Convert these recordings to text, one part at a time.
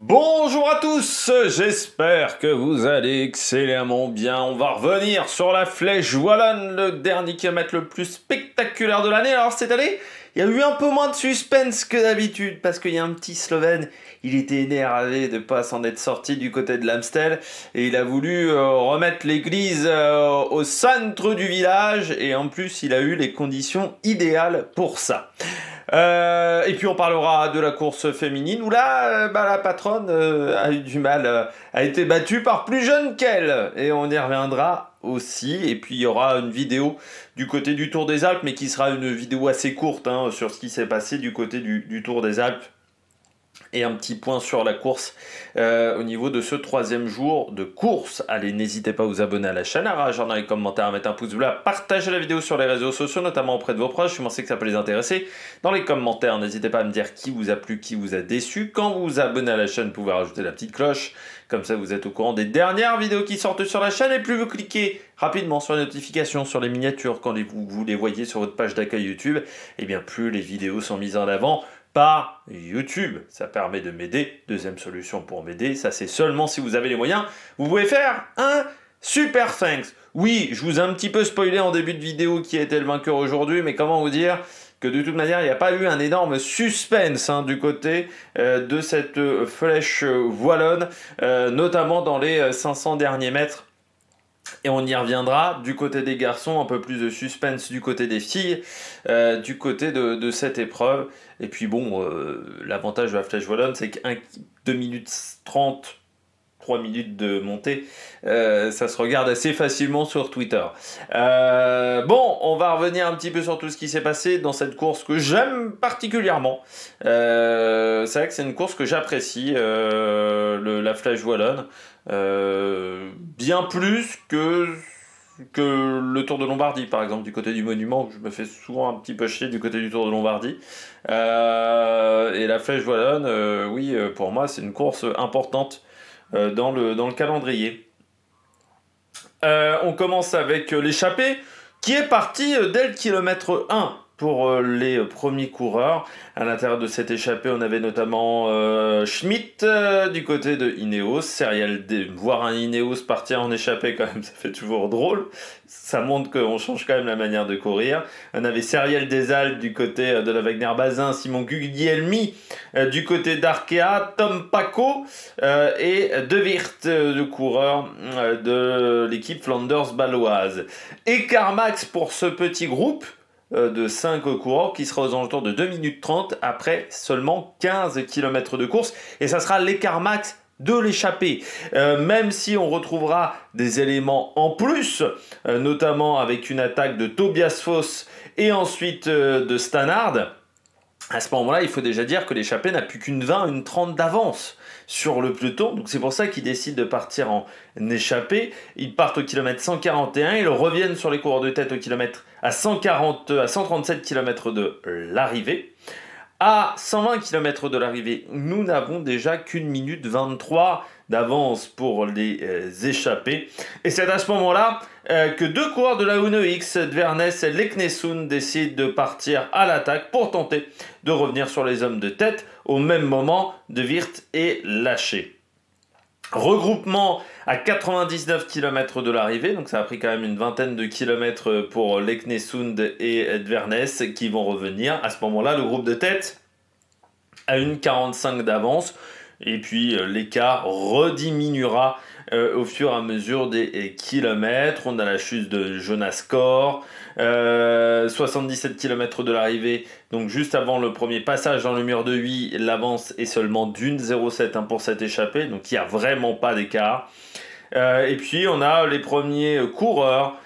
Bonjour à tous, j'espère que vous allez excellemment bien. On va revenir sur la Flèche Wallonne, le dernier kilomètre le plus spectaculaire de l'année. Alors cette année, il y a eu un peu moins de suspense que d'habitude parce qu'il y a un petit Slovène, il était énervé de ne pas s'en être sorti du côté de l'Amstel et il a voulu remettre l'église au centre du village et en plus il a eu les conditions idéales pour ça. Et puis on parlera de la course féminine où là, la patronne a eu du mal, a été battue par plus jeune qu'elle. Et on y reviendra aussi. Et puis il y aura une vidéo du côté du Tour des Alpes, mais qui sera une vidéo assez courte sur ce qui s'est passé du côté du Tour des Alpes. Et un petit point sur la course au niveau de ce troisième jour de course. Allez, n'hésitez pas à vous abonner à la chaîne, à réagir dans les commentaires, à mettre un pouce bleu, à partager la vidéo sur les réseaux sociaux, notamment auprès de vos proches. Je pensais que ça peut les intéresser. Dans les commentaires, n'hésitez pas à me dire qui vous a plu, qui vous a déçu. Quand vous vous abonnez à la chaîne, vous pouvez rajouter la petite cloche. Comme ça, vous êtes au courant des dernières vidéos qui sortent sur la chaîne. Et plus vous cliquez rapidement sur les notifications, sur les miniatures, quand vous les voyez sur votre page d'accueil YouTube, et bien plus les vidéos sont mises en avant par YouTube. Ça permet de m'aider. Deuxième solution pour m'aider, ça c'est seulement si vous avez les moyens. Vous pouvez faire un super thanks. Oui, je vous ai un petit peu spoilé en début de vidéo qui était le vainqueur aujourd'hui, mais comment vous dire que de toute manière, il n'y a pas eu un énorme suspense du côté de cette flèche wallonne, notamment dans les 500 derniers mètres. Et on y reviendra du côté des garçons, un peu plus de suspense du côté des filles, du côté de cette épreuve. Et puis bon, l'avantage de la Flèche Wallonne, c'est que 2 minutes 30, 3 minutes de montée, ça se regarde assez facilement sur Twitter. Bon, on va revenir un petit peu sur tout ce qui s'est passé dans cette course que j'aime particulièrement. C'est vrai que c'est une course que j'apprécie, la Flèche Wallonne. Bien plus que le Tour de Lombardie, par exemple, du côté du monument, où je me fais souvent un petit peu chier du côté du Tour de Lombardie. Et la Flèche Wallonne, oui, pour moi, c'est une course importante dans le calendrier. On commence avec l'échappée, qui est partie dès le kilomètre 1 pour les premiers coureurs. À l'intérieur de cette échappée, on avait notamment Schmitt du côté de Ineos, Serial D. Voir un Ineos partir en échappée, quand même, ça fait toujours drôle. Ça montre qu'on change quand même la manière de courir. On avait Serial des Alpes du côté de la Wagner-Bazin, Simon Guglielmi du côté d'Arkea, Tom Paco et De Weert, le coureur de l'équipe Flanders baloise. Écart max pour ce petit groupe de 5 coureurs qui sera aux alentours de 2 minutes 30 après seulement 15 km de course. Et ça sera l'écart max de l'échappée. Même si on retrouvera des éléments en plus, notamment avec une attaque de Tobias Foss et ensuite de Stannard, à ce moment-là, il faut déjà dire que l'échappée n'a plus qu'une 20, une 30 d'avance sur le peloton. Donc c'est pour ça qu'ils décident de partir en échappée. Ils partent au kilomètre 141, ils reviennent sur les coureurs de tête au kilomètre à 137 km de l'arrivée. À 120 km de l'arrivée, nous n'avons déjà qu'une minute 23 d'avance pour les échappés. Et c'est à ce moment-là que deux coureurs de la Uno X, Dvernes et Leknesund, décident de partir à l'attaque pour tenter de revenir sur les hommes de tête. Au même moment, De Weert est lâché. Regroupement à 99 km de l'arrivée, donc ça a pris quand même une vingtaine de kilomètres pour Leknesund et Dvernes qui vont revenir. À ce moment-là, le groupe de tête a une 45 d'avance et puis l'écart rediminuera au fur et à mesure des kilomètres. On a la chute de Jonas Kor, 77 km de l'arrivée, donc juste avant le premier passage dans le mur de Huy, l'avance est seulement d'une 0,7 pour cette échappée, donc il n'y a vraiment pas d'écart. Et puis on a les premiers coureurs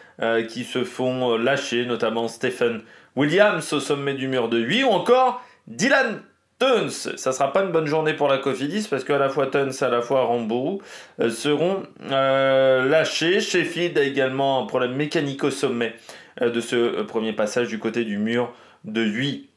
qui se font lâcher, notamment Stephen Williams au sommet du mur de Huy, ou encore Dylan Teuns. Ça sera pas une bonne journée pour la Cofidis parce qu'à la fois Teuns à la fois Rambourou seront lâchés. Sheffield a également un problème mécanique au sommet de ce premier passage du côté du mur de Huy.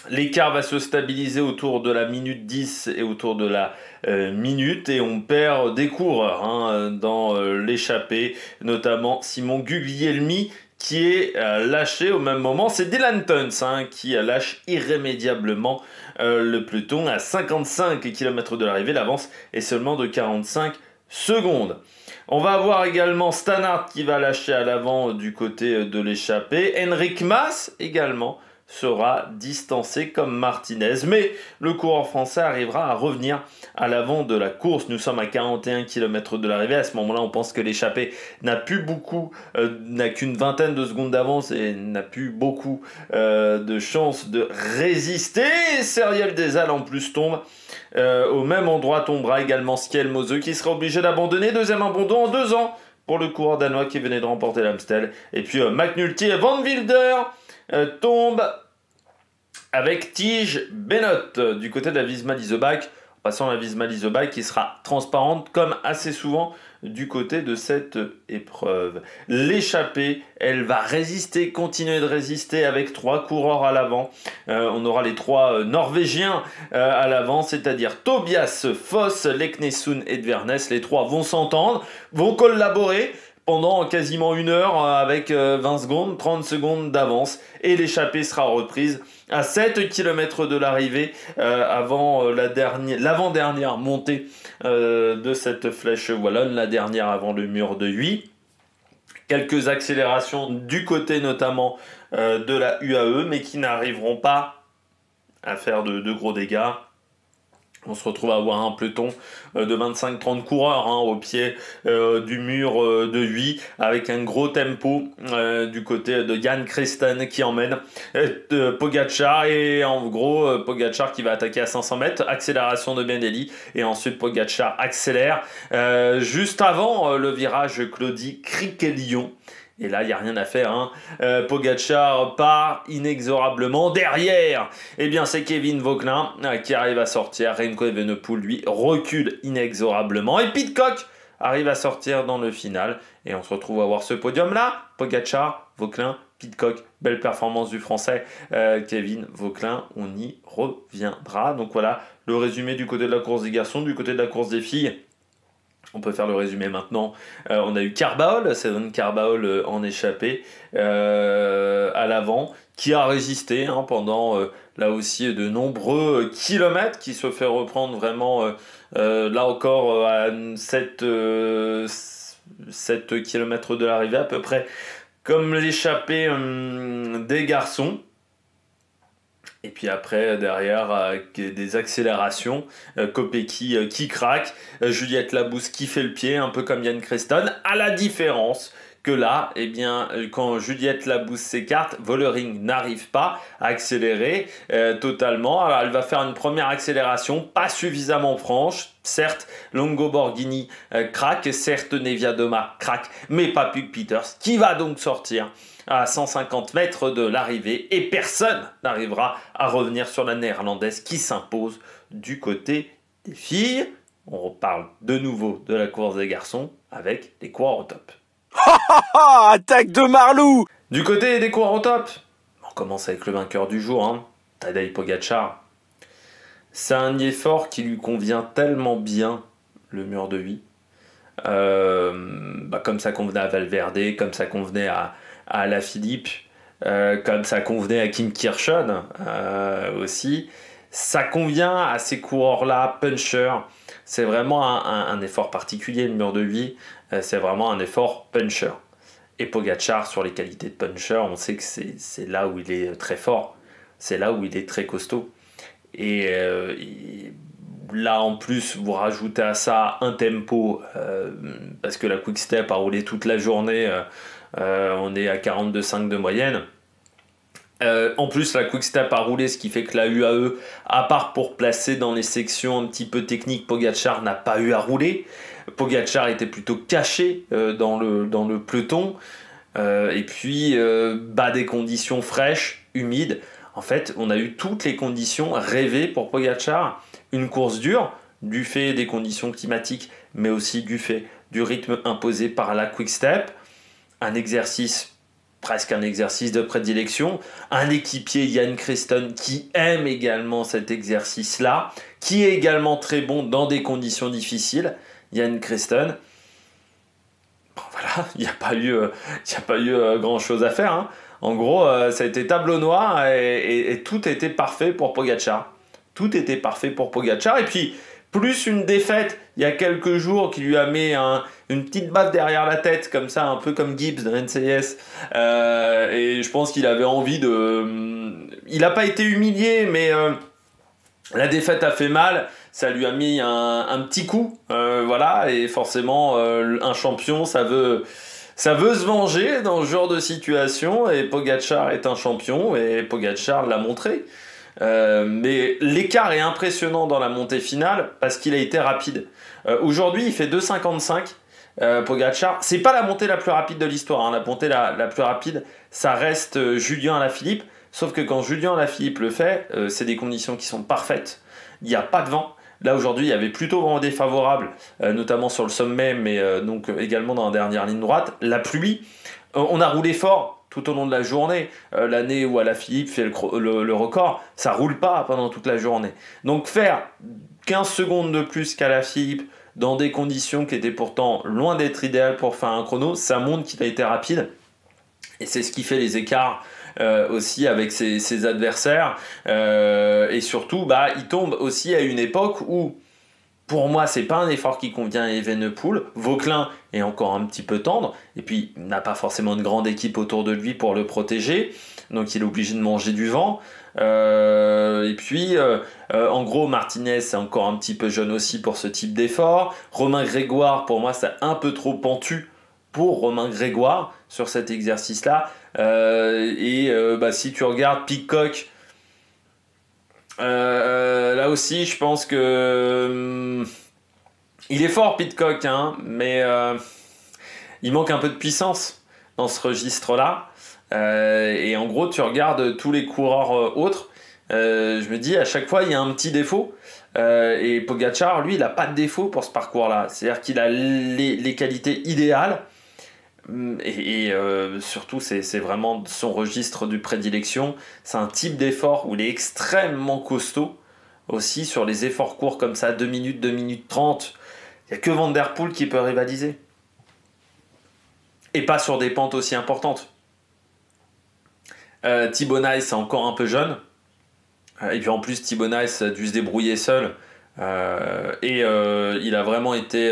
L'écart va se stabiliser autour de la minute 10 et autour de la minute et on perd des coureurs dans l'échappée, notamment Simon Guglielmi qui est lâché au même moment. C'est Dylan Tuns qui lâche irrémédiablement le peloton à 55 km de l'arrivée. L'avance est seulement de 45 secondes. On va avoir également Stannard qui va lâcher à l'avant du côté de l'échappée. Enric Mas également sera distancé comme Martinez. Mais le coureur français arrivera à revenir à l'avant de la course. Nous sommes à 41 km de l'arrivée. À ce moment-là, on pense que l'échappée n'a qu'une vingtaine de secondes d'avance et n'a plus beaucoup de chances de résister. Serial Desal en plus tombe. Au même endroit tombera également Skiel Moseux qui sera obligé d'abandonner. Deuxième abandon en 2 ans pour le coureur danois qui venait de remporter l'Amstel. Et puis McNulty et Van Wilder tombent avec Tige Benoît du côté de la Visma Leasebach. Passant à la Visma Leasebach qui sera transparente comme assez souvent du côté de cette épreuve. L'échappée, elle va résister, continuer de résister avec 3 coureurs à l'avant. On aura les 3 Norvégiens à l'avant, c'est-à-dire Tobias Foss, Leknesund et Dvernes. Les 3 vont s'entendre, vont collaborer pendant quasiment 1 heure avec 20 secondes, 30 secondes d'avance. Et l'échappée sera reprise à 7 km de l'arrivée avant l'avant-dernière montée de cette flèche wallonne, la dernière avant le mur de Huy. Quelques accélérations du côté notamment de la UAE, mais qui n'arriveront pas à faire de gros dégâts. On se retrouve à avoir un peloton de 25-30 coureurs au pied du mur de Huy, avec un gros tempo du côté de Jan Christen qui emmène Pogačar, et en gros Pogačar qui va attaquer à 500 mètres, accélération de Benelli, et ensuite Pogačar accélère juste avant le virage Claudie-Criquelion. Et là, il n'y a rien à faire. Pogačar part inexorablement. Derrière, eh bien, c'est Kevin Vauquelin qui arrive à sortir. Remco Evenepoel, lui, recule inexorablement. Et Pidcock arrive à sortir dans le final. Et on se retrouve à voir ce podium-là. Pogačar, Vauquelin, Pidcock. Belle performance du Français Kevin Vauquelin. On y reviendra. Donc voilà, le résumé du côté de la course des garçons. Du côté de la course des filles, on peut faire le résumé maintenant. On a eu Carbaol, Cédric Carbaol en échappée à l'avant, qui a résisté pendant là aussi de nombreux kilomètres, qui se fait reprendre vraiment là encore à 7 km de l'arrivée à peu près, comme l'échappée des garçons. Et puis après, derrière, des accélérations, Kopecky qui craque, Juliette Labousse qui fait le pied, un peu comme Jan Christen, à la différence que là, eh bien, quand Juliette Labousse s'écarte, Vollering n'arrive pas à accélérer totalement. Alors, elle va faire une première accélération, pas suffisamment franche. Certes, Longo Borghini craque, certes, Nevia Doma craque, mais pas Puk Peters, qui va donc sortir à 150 mètres de l'arrivée, et personne n'arrivera à revenir sur la néerlandaise qui s'impose du côté des filles. On reparle de nouveau de la course des garçons avec les coureurs au top. Attaque de Marlou! Du côté des coureurs au top, on commence avec le vainqueur du jour, Tadej Pogačar. C'est un effort qui lui convient tellement bien, le mur de Huy. Comme ça convenait à Valverde, comme ça convenait à Alaphilippe, comme ça convenait à Kim Kirchen aussi. Ça convient à ces coureurs-là, puncher. C'est vraiment un effort particulier, le mur de Huy. C'est vraiment un effort puncher. Et Pogačar, sur les qualités de puncher, on sait que c'est là où il est très fort. C'est là où il est très costaud. Et là, en plus, vous rajoutez à ça un tempo, parce que la Quick Step a roulé toute la journée. On est à 42,5 de moyenne. En plus, la Quick Step a roulé, ce qui fait que la UAE, à part pour placer dans les sections un petit peu techniques, Pogačar n'a pas eu à rouler. Pogačar était plutôt caché dans le peloton. Et puis, des conditions fraîches, humides. En fait, on a eu toutes les conditions rêvées pour Pogačar. Une course dure, du fait des conditions climatiques, mais aussi du fait du rythme imposé par la Quick Step. Un exercice, presque un exercice de prédilection. Un équipier, Jan Christen, qui aime également cet exercice-là, qui est également très bon dans des conditions difficiles. Jan Christen. voilà, il n'y a pas eu grand chose à faire, hein. En gros, ça a été tableau noir et tout était parfait pour Pogačar. Tout était parfait pour Pogačar. Et puis, plus une défaite il y a quelques jours qui lui a mis une petite baffe derrière la tête, comme ça, un peu comme Gibbs de NCS. Et je pense qu'il avait envie de... Il n'a pas été humilié, mais la défaite a fait mal. Ça lui a mis un petit coup. Voilà, et forcément, un champion, ça veut se venger dans ce genre de situation, et Pogačar est un champion, et Pogačar l'a montré. Mais l'écart est impressionnant dans la montée finale, parce qu'il a été rapide. Aujourd'hui, il fait 2,55. Pogačar, c'est pas la montée la plus rapide de l'histoire, hein. La montée la plus rapide, ça reste Julien Alaphilippe, sauf que quand Julien Alaphilippe le fait, c'est des conditions qui sont parfaites. Il n'y a pas de vent. Là aujourd'hui, il y avait plutôt vent défavorable, notamment sur le sommet, mais donc également dans la dernière ligne droite. La pluie, on a roulé fort tout au long de la journée. L'année où Alaphilippe fait le record, ça roule pas pendant toute la journée. Donc faire 15 secondes de plus qu'Alaphilippe dans des conditions qui étaient pourtant loin d'être idéales pour faire un chrono, ça montre qu'il a été rapide. Et c'est ce qui fait les écarts aussi avec ses adversaires. Et surtout, il tombe aussi à une époque où, pour moi, c'est pas un effort qui convient à Evenepoel. Vauquelin est encore un petit peu tendre, et puis il n'a pas forcément une grande équipe autour de lui pour le protéger, donc il est obligé de manger du vent. Et puis, en gros, Martinez c'est encore un petit peu jeune aussi pour ce type d'effort. Romain Grégoire, pour moi, c'est un peu trop pentu pour Romain Grégoire sur cet exercice-là. Si tu regardes Pidcock, là aussi, je pense que il est fort, Pidcock, hein, mais il manque un peu de puissance dans ce registre-là. Et en gros, tu regardes tous les coureurs autres, je me dis à chaque fois, il y a un petit défaut. Et Pogačar, lui, il n'a pas de défaut pour ce parcours-là. C'est-à-dire qu'il a les qualités idéales. Et surtout, c'est vraiment son registre de prédilection. C'est un type d'effort où il est extrêmement costaud. Aussi, sur les efforts courts comme ça, 2 minutes, 2 minutes 30, il n'y a que Van Der Poel qui peut rivaliser. Et pas sur des pentes aussi importantes. Thibau Nys est encore un peu jeune. Et puis en plus, Thibau Nys a dû se débrouiller seul. Il a vraiment été...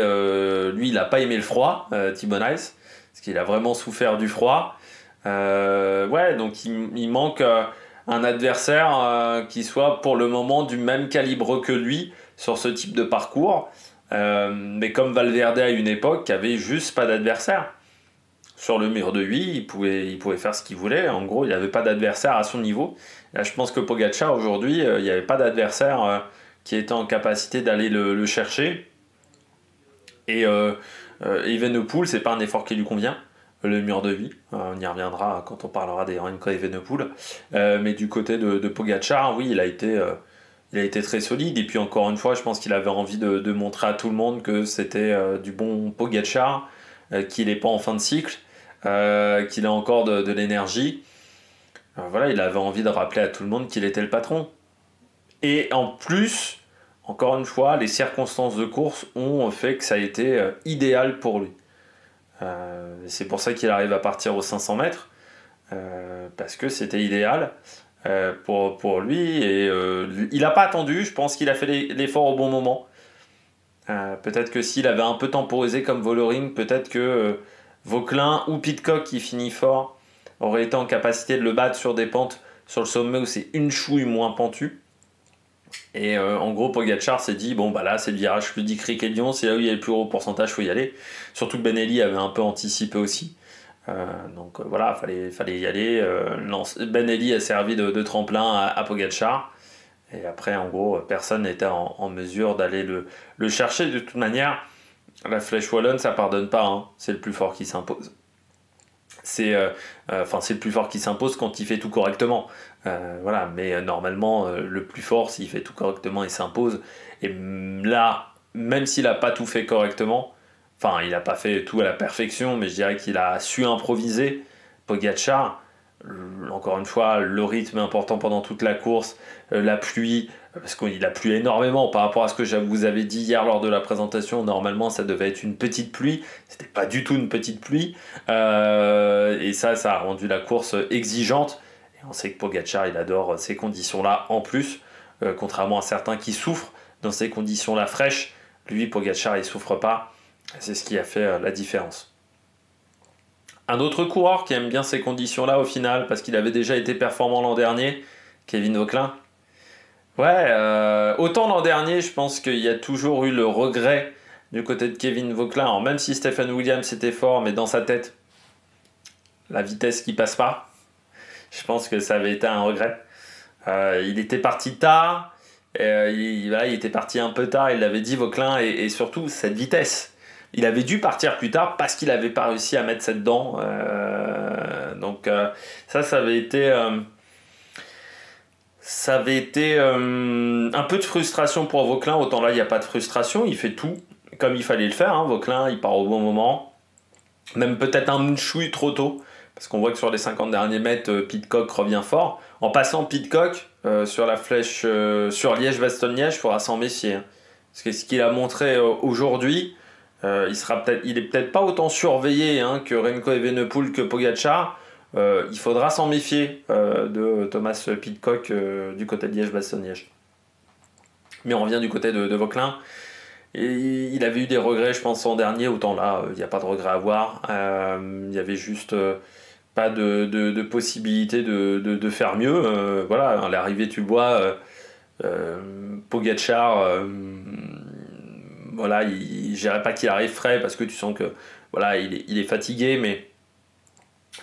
lui, il n'a pas aimé le froid, Thibau Nys. Parce qu'il a vraiment souffert du froid. Donc il manque un adversaire qui soit pour le moment du même calibre que lui sur ce type de parcours. Mais comme Valverde à une époque, qui avait juste pas d'adversaire. Sur le mur de 8, il pouvait faire ce qu'il voulait. En gros, il n'y avait pas d'adversaire à son niveau. Là, je pense que Pogačar, aujourd'hui, il n'y avait pas d'adversaire qui était en capacité d'aller le chercher. Et Evenepoel, c'est pas un effort qui lui convient. Le mur de 8, on y reviendra quand on parlera des Remco Evenepoel. Mais du côté de Pogačar, oui, il a été très solide. Et puis encore une fois, je pense qu'il avait envie de montrer à tout le monde que c'était du bon Pogačar, qu'il n'est pas en fin de cycle, qu'il a encore de l'énergie. Voilà, il avait envie de rappeler à tout le monde qu'il était le patron. Et en plus, encore une fois, les circonstances de course ont fait que ça a été idéal pour lui. C'est pour ça qu'il arrive à partir aux 500 mètres, parce que c'était idéal pour lui. Et il n'a pas attendu, je pense qu'il a fait l'effort au bon moment. Peut-être que s'il avait un peu temporisé comme Vollering, peut-être que Vauquelin ou Pidcock, qui finit fort, aurait été en capacité de le battre sur des pentes sur le sommet où c'est une chouille moins pentue. Et en gros, Pogačar s'est dit, là c'est le virage fluidique Riquelme, c'est là où il y a le plus gros pourcentage, il faut y aller. Surtout que Benelli avait un peu anticipé aussi. Voilà, fallait y aller. Benelli a servi de tremplin à Pogačar. Et après, en gros, personne n'était en mesure d'aller le chercher. De toute manière, la flèche wallonne, ça pardonne pas, hein. C'est le plus fort qui s'impose. C'est le plus fort qui s'impose quand il fait tout correctement. Mais normalement, le plus fort, s'il fait tout correctement, il s'impose. Et là, même s'il n'a pas tout fait correctement, il n'a pas fait tout à la perfection, mais je dirais qu'il a su improviser. Pogačar, encore une fois, le rythme important pendant toute la course, la pluie, parce qu'il a plu énormément par rapport à ce que je vous avais dit hier lors de la présentation. Normalement, ça devait être une petite pluie. C'était pas du tout une petite pluie. Et ça a rendu la course exigeante. Et on sait que Pogačar, il adore ces conditions-là en plus, contrairement à certains qui souffrent dans ces conditions-là fraîches. Lui, Pogačar, il souffre pas. C'est ce qui a fait la différence. Un autre coureur qui aime bien ces conditions-là au final, parce qu'il avait déjà été performant l'an dernier, Kevin Vauquelin. Ouais, autant l'an dernier, je pense qu'il y a toujours eu le regret du côté de Kevin Vauquelin. Alors, même si Stephen Williams était fort, mais dans sa tête, la vitesse qui passe pas, je pense que ça avait été un regret. Il était parti tard, il était parti un peu tard, il l'avait dit Vauquelin, et surtout cette vitesse. Il avait dû partir plus tard parce qu'il n'avait pas réussi à mettre cette dent. Donc ça avait été... ça avait été un peu de frustration pour Vauquelin. Autant là, il n'y a pas de frustration. Il fait tout comme il fallait le faire. Hein. Vauquelin, il part au bon moment. Même peut-être un chouille trop tôt. Parce qu'on voit que sur les 50 derniers mètres, Pidcock revient fort. En passant Pidcock sur la flèche sur Liège-Bastogne-Liège, il faudra s'en méfier. Hein. Parce que ce qu'il a montré aujourd'hui, il est peut-être pas autant surveillé que Remco Evenepoel que Pogačar. Il faudra s'en méfier de Thomas Pidcock du côté de Liège-Bastogne-Liège. Mais on revient du côté de Vauquelin. Et il avait eu des regrets, je pense, en dernier. Autant là, il n'y a pas de regrets à avoir. Il n'y avait juste pas de possibilité de faire mieux. Voilà, à l'arrivée, tu le vois, Pogačar, voilà, je ne dirais pas qu'il arrive frais parce que tu sens que voilà, il est fatigué, mais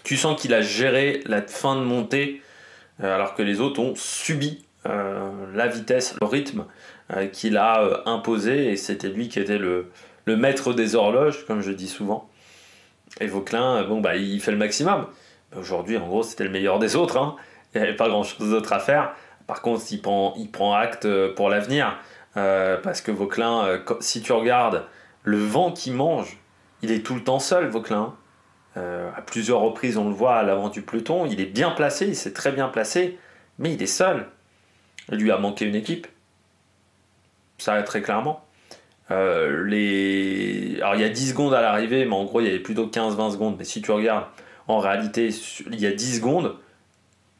tu sens qu'il a géré la fin de montée alors que les autres ont subi la vitesse, le rythme qu'il a imposé, et c'était lui qui était le maître des horloges, comme je dis souvent. Et Vauquelin, il fait le maximum. Aujourd'hui, en gros, c'était le meilleur des autres. Hein. Il n'y avait pas grand-chose d'autre à faire. Par contre, il prend acte pour l'avenir. Parce que Vauquelin, si tu regardes le vent qu'il mange, il est tout le temps seul, Vauquelin. À plusieurs reprises, on le voit à l'avant du peloton. Il est bien placé, il s'est très bien placé, mais il est seul. Il lui a manqué une équipe. Ça, très clairement. Alors, il y a 10 secondes à l'arrivée, mais en gros, il y avait plutôt 15-20 secondes. Mais si tu regardes, en réalité, il y a 10 secondes,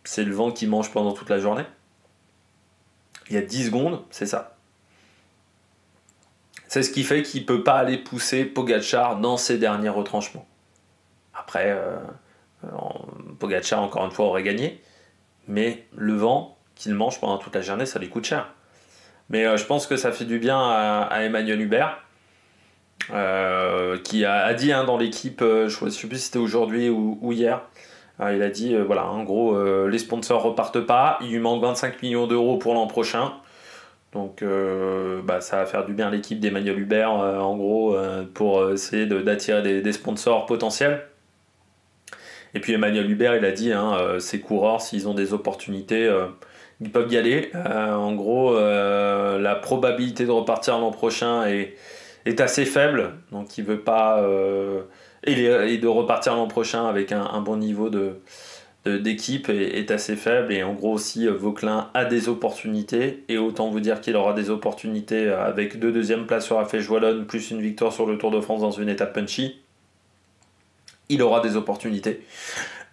c'est le vent qui mange pendant toute la journée. Il y a 10 secondes, c'est ça. C'est ce qui fait qu'il ne peut pas aller pousser Pogačar dans ses derniers retranchements. Après, Pogačar, encore une fois, aurait gagné. Mais le vent qu'il mange pendant toute la journée, ça lui coûte cher. Mais je pense que ça fait du bien à Emmanuel Hubert, qui a dit dans l'équipe, je ne sais plus si c'était aujourd'hui ou hier, il a dit, en gros, les sponsors ne repartent pas, il lui manque 25 millions d'euros pour l'an prochain. Donc ça va faire du bien à l'équipe d'Emmanuel Hubert, en gros, pour essayer d'attirer des sponsors potentiels. Et puis Emmanuel Hubert, il a dit, ces coureurs, s'ils ont des opportunités, ils peuvent y aller. En gros, la probabilité de repartir l'an prochain est assez faible, donc il veut pas et de repartir l'an prochain avec un bon niveau d'équipe est assez faible. Et en gros aussi, Vauquelin a des opportunités, et autant vous dire qu'il aura des opportunités avec 2 deuxièmes places sur la Flèche Wallonne plus une victoire sur le Tour de France dans une étape punchy. Il aura des opportunités.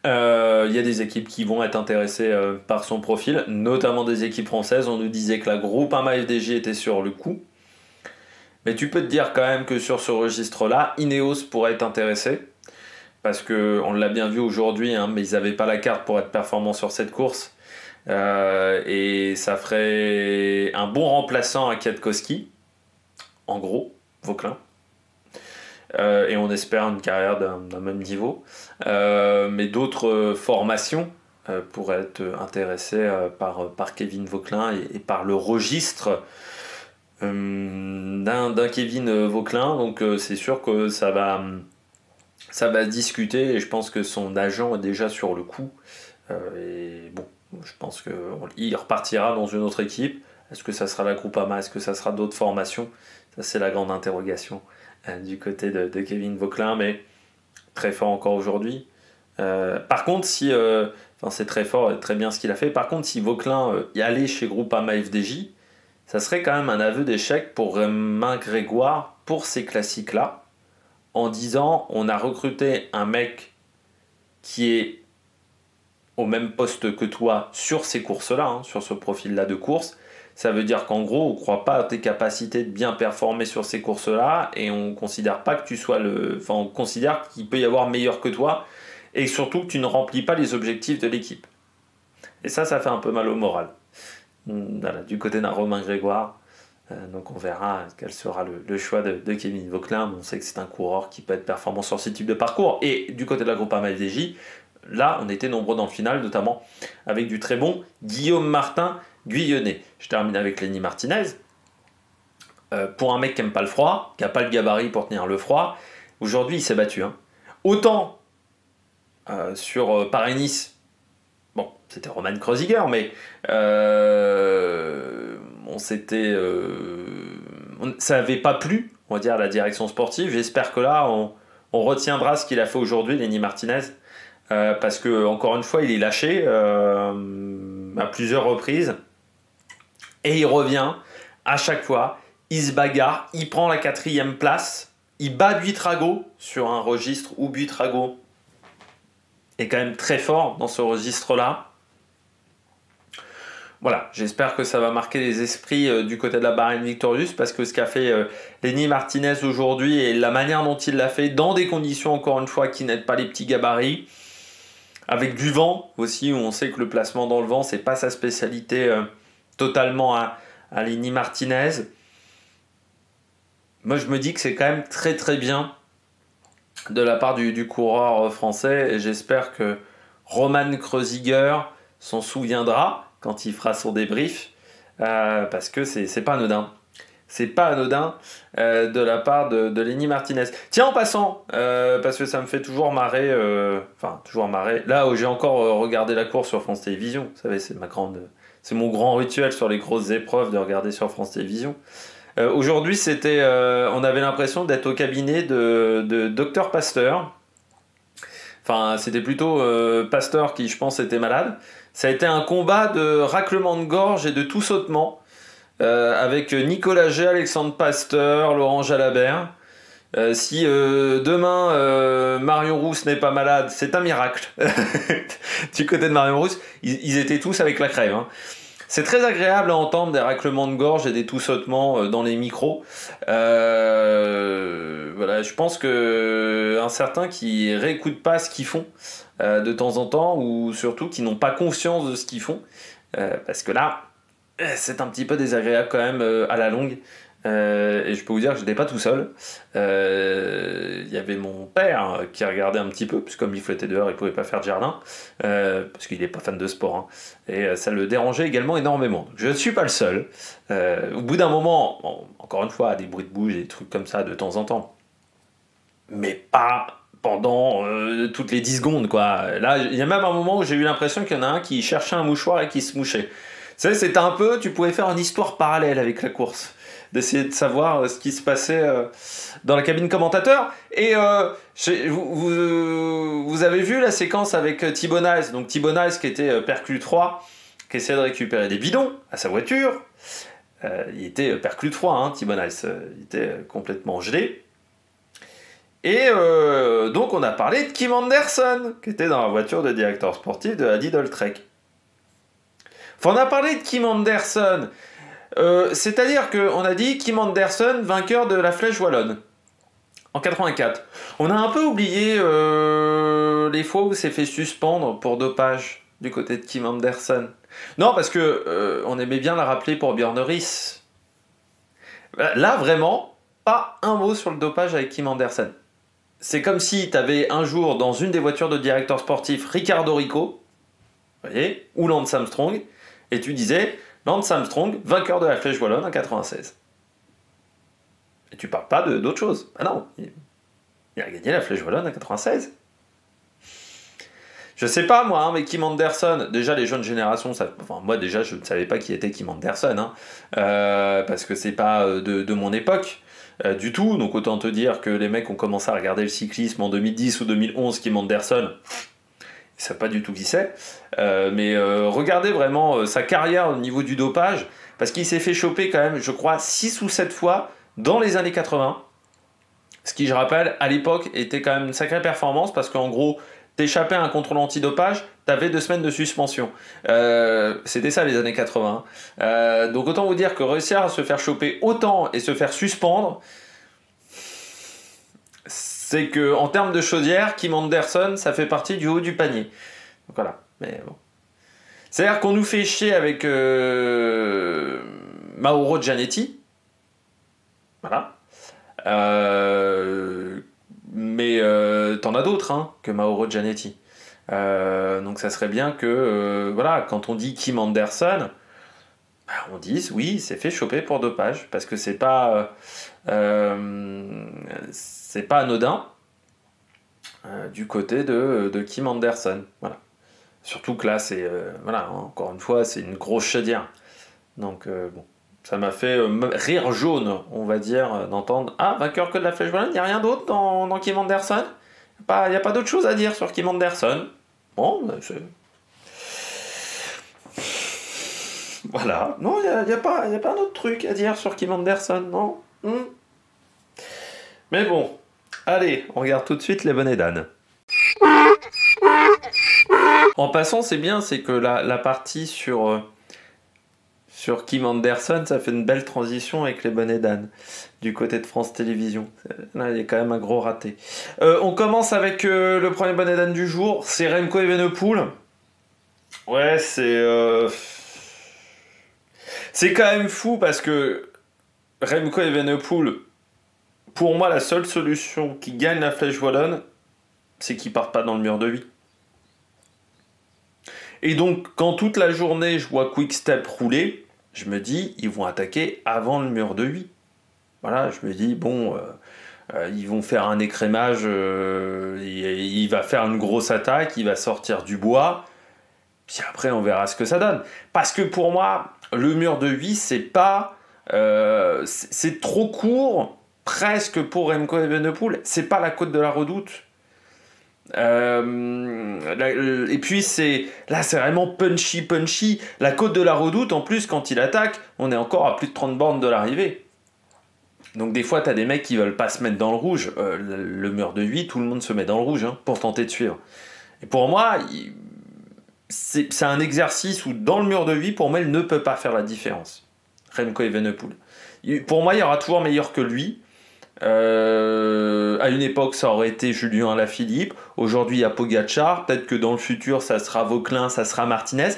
Il y a des équipes qui vont être intéressées par son profil, notamment des équipes françaises. On nous disait que la Groupama FDJ était sur le coup. Mais tu peux te dire quand même que sur ce registre-là, Ineos pourrait être intéressé. Parce qu'on l'a bien vu aujourd'hui, mais ils n'avaient pas la carte pour être performants sur cette course. Et ça ferait un bon remplaçant à Kwiatkowski. En gros, Vauquelin. Et on espère une carrière d'un même niveau. Mais d'autres formations pourraient être intéressées par Kevin Vauquelin et par le registre d'un Kevin Vauquelin. Donc c'est sûr que ça va se discuter, et je pense que son agent est déjà sur le coup. Et bon, je pense qu'il repartira dans une autre équipe. Est-ce que ça sera la Groupama? Est-ce que ça sera d'autres formations? Ça, c'est la grande interrogation du côté de Kevin Vauquelin, mais très fort encore aujourd'hui. Par contre, c'est très fort et très bien ce qu'il a fait. Par contre, si Vauquelin y allait chez Groupama FDJ, ça serait quand même un aveu d'échec pour Romain Grégoire pour ces classiques-là, en disant on a recruté un mec qui est au même poste que toi sur ces courses-là, hein, sur ce profil-là de course. Ça veut dire qu'en gros, on ne croit pas à tes capacités de bien performer sur ces courses-là et on ne considère pas que tu sois Enfin, on considère qu'il peut y avoir meilleur que toi et surtout que tu ne remplis pas les objectifs de l'équipe. Et ça fait un peu mal au moral. Voilà, du côté d'un Romain Grégoire. Donc on verra quel sera le choix de Kevin Vauquelin. On sait que c'est un coureur qui peut être performant sur ce type de parcours. Et du côté de la Groupama FDJ, là, on était nombreux dans le final, notamment avec du très bon Guillaume Martin Guyonnet. Je termine avec Lenny Martinez. Pour un mec qui n'aime pas le froid, qui n'a pas le gabarit pour tenir le froid, aujourd'hui il s'est battu. Hein. Autant sur Paris-Nice, bon, c'était Roman Kreuziger, mais ça n'avait pas plu, on va dire, à la direction sportive. J'espère que là, on retiendra ce qu'il a fait aujourd'hui, Lenny Martinez. Parce que encore une fois il est lâché à plusieurs reprises et il revient à chaque fois, il se bagarre, il prend la 4e place, il bat Buitrago sur un registre où Buitrago est quand même très fort dans ce registre là. Voilà, j'espère que ça va marquer les esprits du côté de la Bahrain Victorious, parce que ce qu'a fait Lenny Martinez aujourd'hui et la manière dont il l'a fait dans des conditions encore une fois qui n'aident pas les petits gabarits, avec du vent aussi, où on sait que le placement dans le vent, c'est pas sa spécialité totalement à Lenny Martinez. Moi, je me dis que c'est quand même très très bien de la part du coureur français, et j'espère que Roman Kreuziger s'en souviendra quand il fera son débrief, parce que c'est pas anodin. C'est pas anodin de la part de Lenny Martinez. Tiens, en passant, parce que ça me fait toujours marrer, là où j'ai encore regardé la course sur France Télévisions, vous savez, c'est mon grand rituel sur les grosses épreuves de regarder sur France Télévisions. Aujourd'hui, on avait l'impression d'être au cabinet de Dr Pasteur. Enfin, c'était plutôt Pasteur qui, je pense, était malade. Ça a été un combat de raclement de gorge et de tout sautement. Avec Nicolas G, Alexandre Pasteur, Laurent Jalabert. Si demain Marion Rousse n'est pas malade, c'est un miracle. Du côté de Marion Rousse, ils étaient tous avec la crève. Hein. C'est très agréable à entendre des raclements de gorge et des tout-sautements dans les micros. Voilà, je pense que certains qui réécoutent pas ce qu'ils font de temps en temps, ou surtout qui n'ont pas conscience de ce qu'ils font, parce que là, c'est un petit peu désagréable quand même à la longue. Et je peux vous dire que je n'étais pas tout seul. Il y avait mon père qui regardait un petit peu, puisque comme il flottait dehors, il ne pouvait pas faire de jardin, parce qu'il n'est pas fan de sport. Hein. Et ça le dérangeait également énormément. Donc, je ne suis pas le seul. Au bout d'un moment, bon, encore une fois, des bruits de bouche, des trucs comme ça de temps en temps. Mais pas pendant toutes les 10 secondes, quoi. Là, il y a même un moment où j'ai eu l'impression qu'il y en a un qui cherchait un mouchoir et qui se mouchait. Tu sais, c'était un peu, tu pouvais faire une histoire parallèle avec la course, d'essayer de savoir ce qui se passait dans la cabine commentateur. Et vous avez vu la séquence avec Thibaut Nice, donc Thibaut Nice qui était perclus 3, qui essayait de récupérer des bidons à sa voiture. Il était perclus 3, hein, Thibaut Nice, il était complètement gelé. Et donc on a parlé de Kim Anderson, qui était dans la voiture de directeur sportif de Adi Doltrek. Enfin, on a parlé de Kim Anderson, c'est-à-dire qu'on a dit Kim Anderson, vainqueur de la Flèche Wallonne, en 84. On a un peu oublié les fois où s'est fait suspendre pour dopage du côté de Kim Anderson. Non, parce que on aimait bien la rappeler pour Björn Ries. Là, vraiment, pas un mot sur le dopage avec Kim Anderson. C'est comme si tu avais un jour dans une des voitures de directeur sportif Ricardo Rico, vous voyez, ou Lance Armstrong, et tu disais Lance Armstrong, vainqueur de la Flèche Wallonne en 96. Et tu parles pas d'autre chose. Ah non, il a gagné la Flèche Wallonne en 96. Je sais pas moi, hein, mais Kim Anderson, déjà les jeunes générations, moi déjà je ne savais pas qui était Kim Anderson, hein, parce que c'est pas de mon époque. Du tout, donc autant te dire que les mecs ont commencé à regarder le cyclisme en 2010 ou 2011, Kim Anderson, ils savent pas du tout qui c'est, mais regardez vraiment sa carrière au niveau du dopage, parce qu'il s'est fait choper quand même, je crois, 6 ou 7 fois dans les années 80. Ce qui, je rappelle, à l'époque, était quand même une sacrée performance, parce qu'en gros, t'échappais à un contrôle antidopage, t'avais 2 semaines de suspension. C'était ça les années 80. Donc autant vous dire que réussir à se faire choper autant et se faire suspendre, c'est que en termes de chaudière, Kim Anderson, ça fait partie du haut du panier. Donc voilà, mais bon. C'est-à-dire qu'on nous fait chier avec Mauro Gianetti. Voilà. Mais t'en as d'autres hein, que Mauro Gianetti. Donc ça serait bien que, voilà, quand on dit Kim Anderson, bah, on dise oui, c'est fait choper pour dopage, parce que c'est pas anodin du côté de Kim Anderson. Voilà. Surtout que là, c'est voilà, encore une fois, c'est une grosse chaudière. Donc bon, ça m'a fait rire jaune, on va dire, d'entendre ah, vainqueur que de la Flèche Wallonne, il n'y a rien d'autre dans Kim Anderson. Il n'y a pas d'autre chose à dire sur Kim Anderson. Bon, bah, c'est... Voilà. Non, il n'y a pas un autre truc à dire sur Kim Anderson, non. Mais bon, allez, on regarde tout de suite les bonnets d'âne. En passant, c'est bien, c'est que la partie sur Kim Anderson, ça fait une belle transition avec les bonnets d'âne du côté de France Télévisions. Là, il y a quand même un gros raté. On commence avec le premier bonnet d'âne du jour, c'est Remco Evenepoel. Ouais, c'est quand même fou parce que Remco Evenepoel, pour moi, la seule solution qui gagne la Flèche Wallonne, c'est qu'il parte pas dans le mur de 8. Et donc, quand toute la journée, je vois Quick-Step rouler, je me dis, ils vont attaquer avant le mur de 8. Voilà, je me dis, bon, ils vont faire un écrémage, il va faire une grosse attaque, il va sortir du bois, puis après, on verra ce que ça donne. Parce que pour moi, le mur de 8, c'est pas... c'est trop court, presque pour Remco Evenepoel. C'est pas la côte de la Redoute. Et puis c'est vraiment punchy. La côte de la Redoute, en plus, quand il attaque, on est encore à plus de 30 bornes de l'arrivée. Donc des fois t'as des mecs qui veulent pas se mettre dans le rouge. Le mur de 8, tout le monde se met dans le rouge hein, pour tenter de suivre. Et pour moi, c'est un exercice où dans le mur de 8, pour moi, il ne peut pas faire la différence. Remco Evenepoel. Pour moi, il y aura toujours meilleur que lui. À une époque, ça aurait été Julien Alaphilippe. Aujourd'hui, il y a Pogacar. Peut-être que dans le futur, ça sera Vauquelin, ça sera Martinez,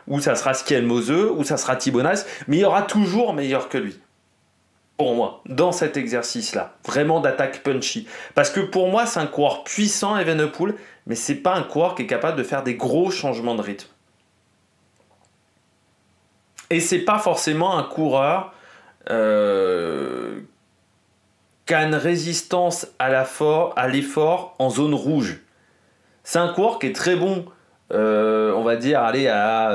ou ça sera Skelmose, ou ça sera Thibaut Nice. Mais il y aura toujours meilleur que lui. Pour moi, dans cet exercice-là, vraiment d'attaque punchy. Parce que pour moi, c'est un coureur puissant, Evenepoel, mais c'est pas un coureur qui est capable de faire des gros changements de rythme. Et c'est pas forcément un coureur qui a une résistance à l'effort en zone rouge. C'est un coureur qui est très bon, on va dire, aller à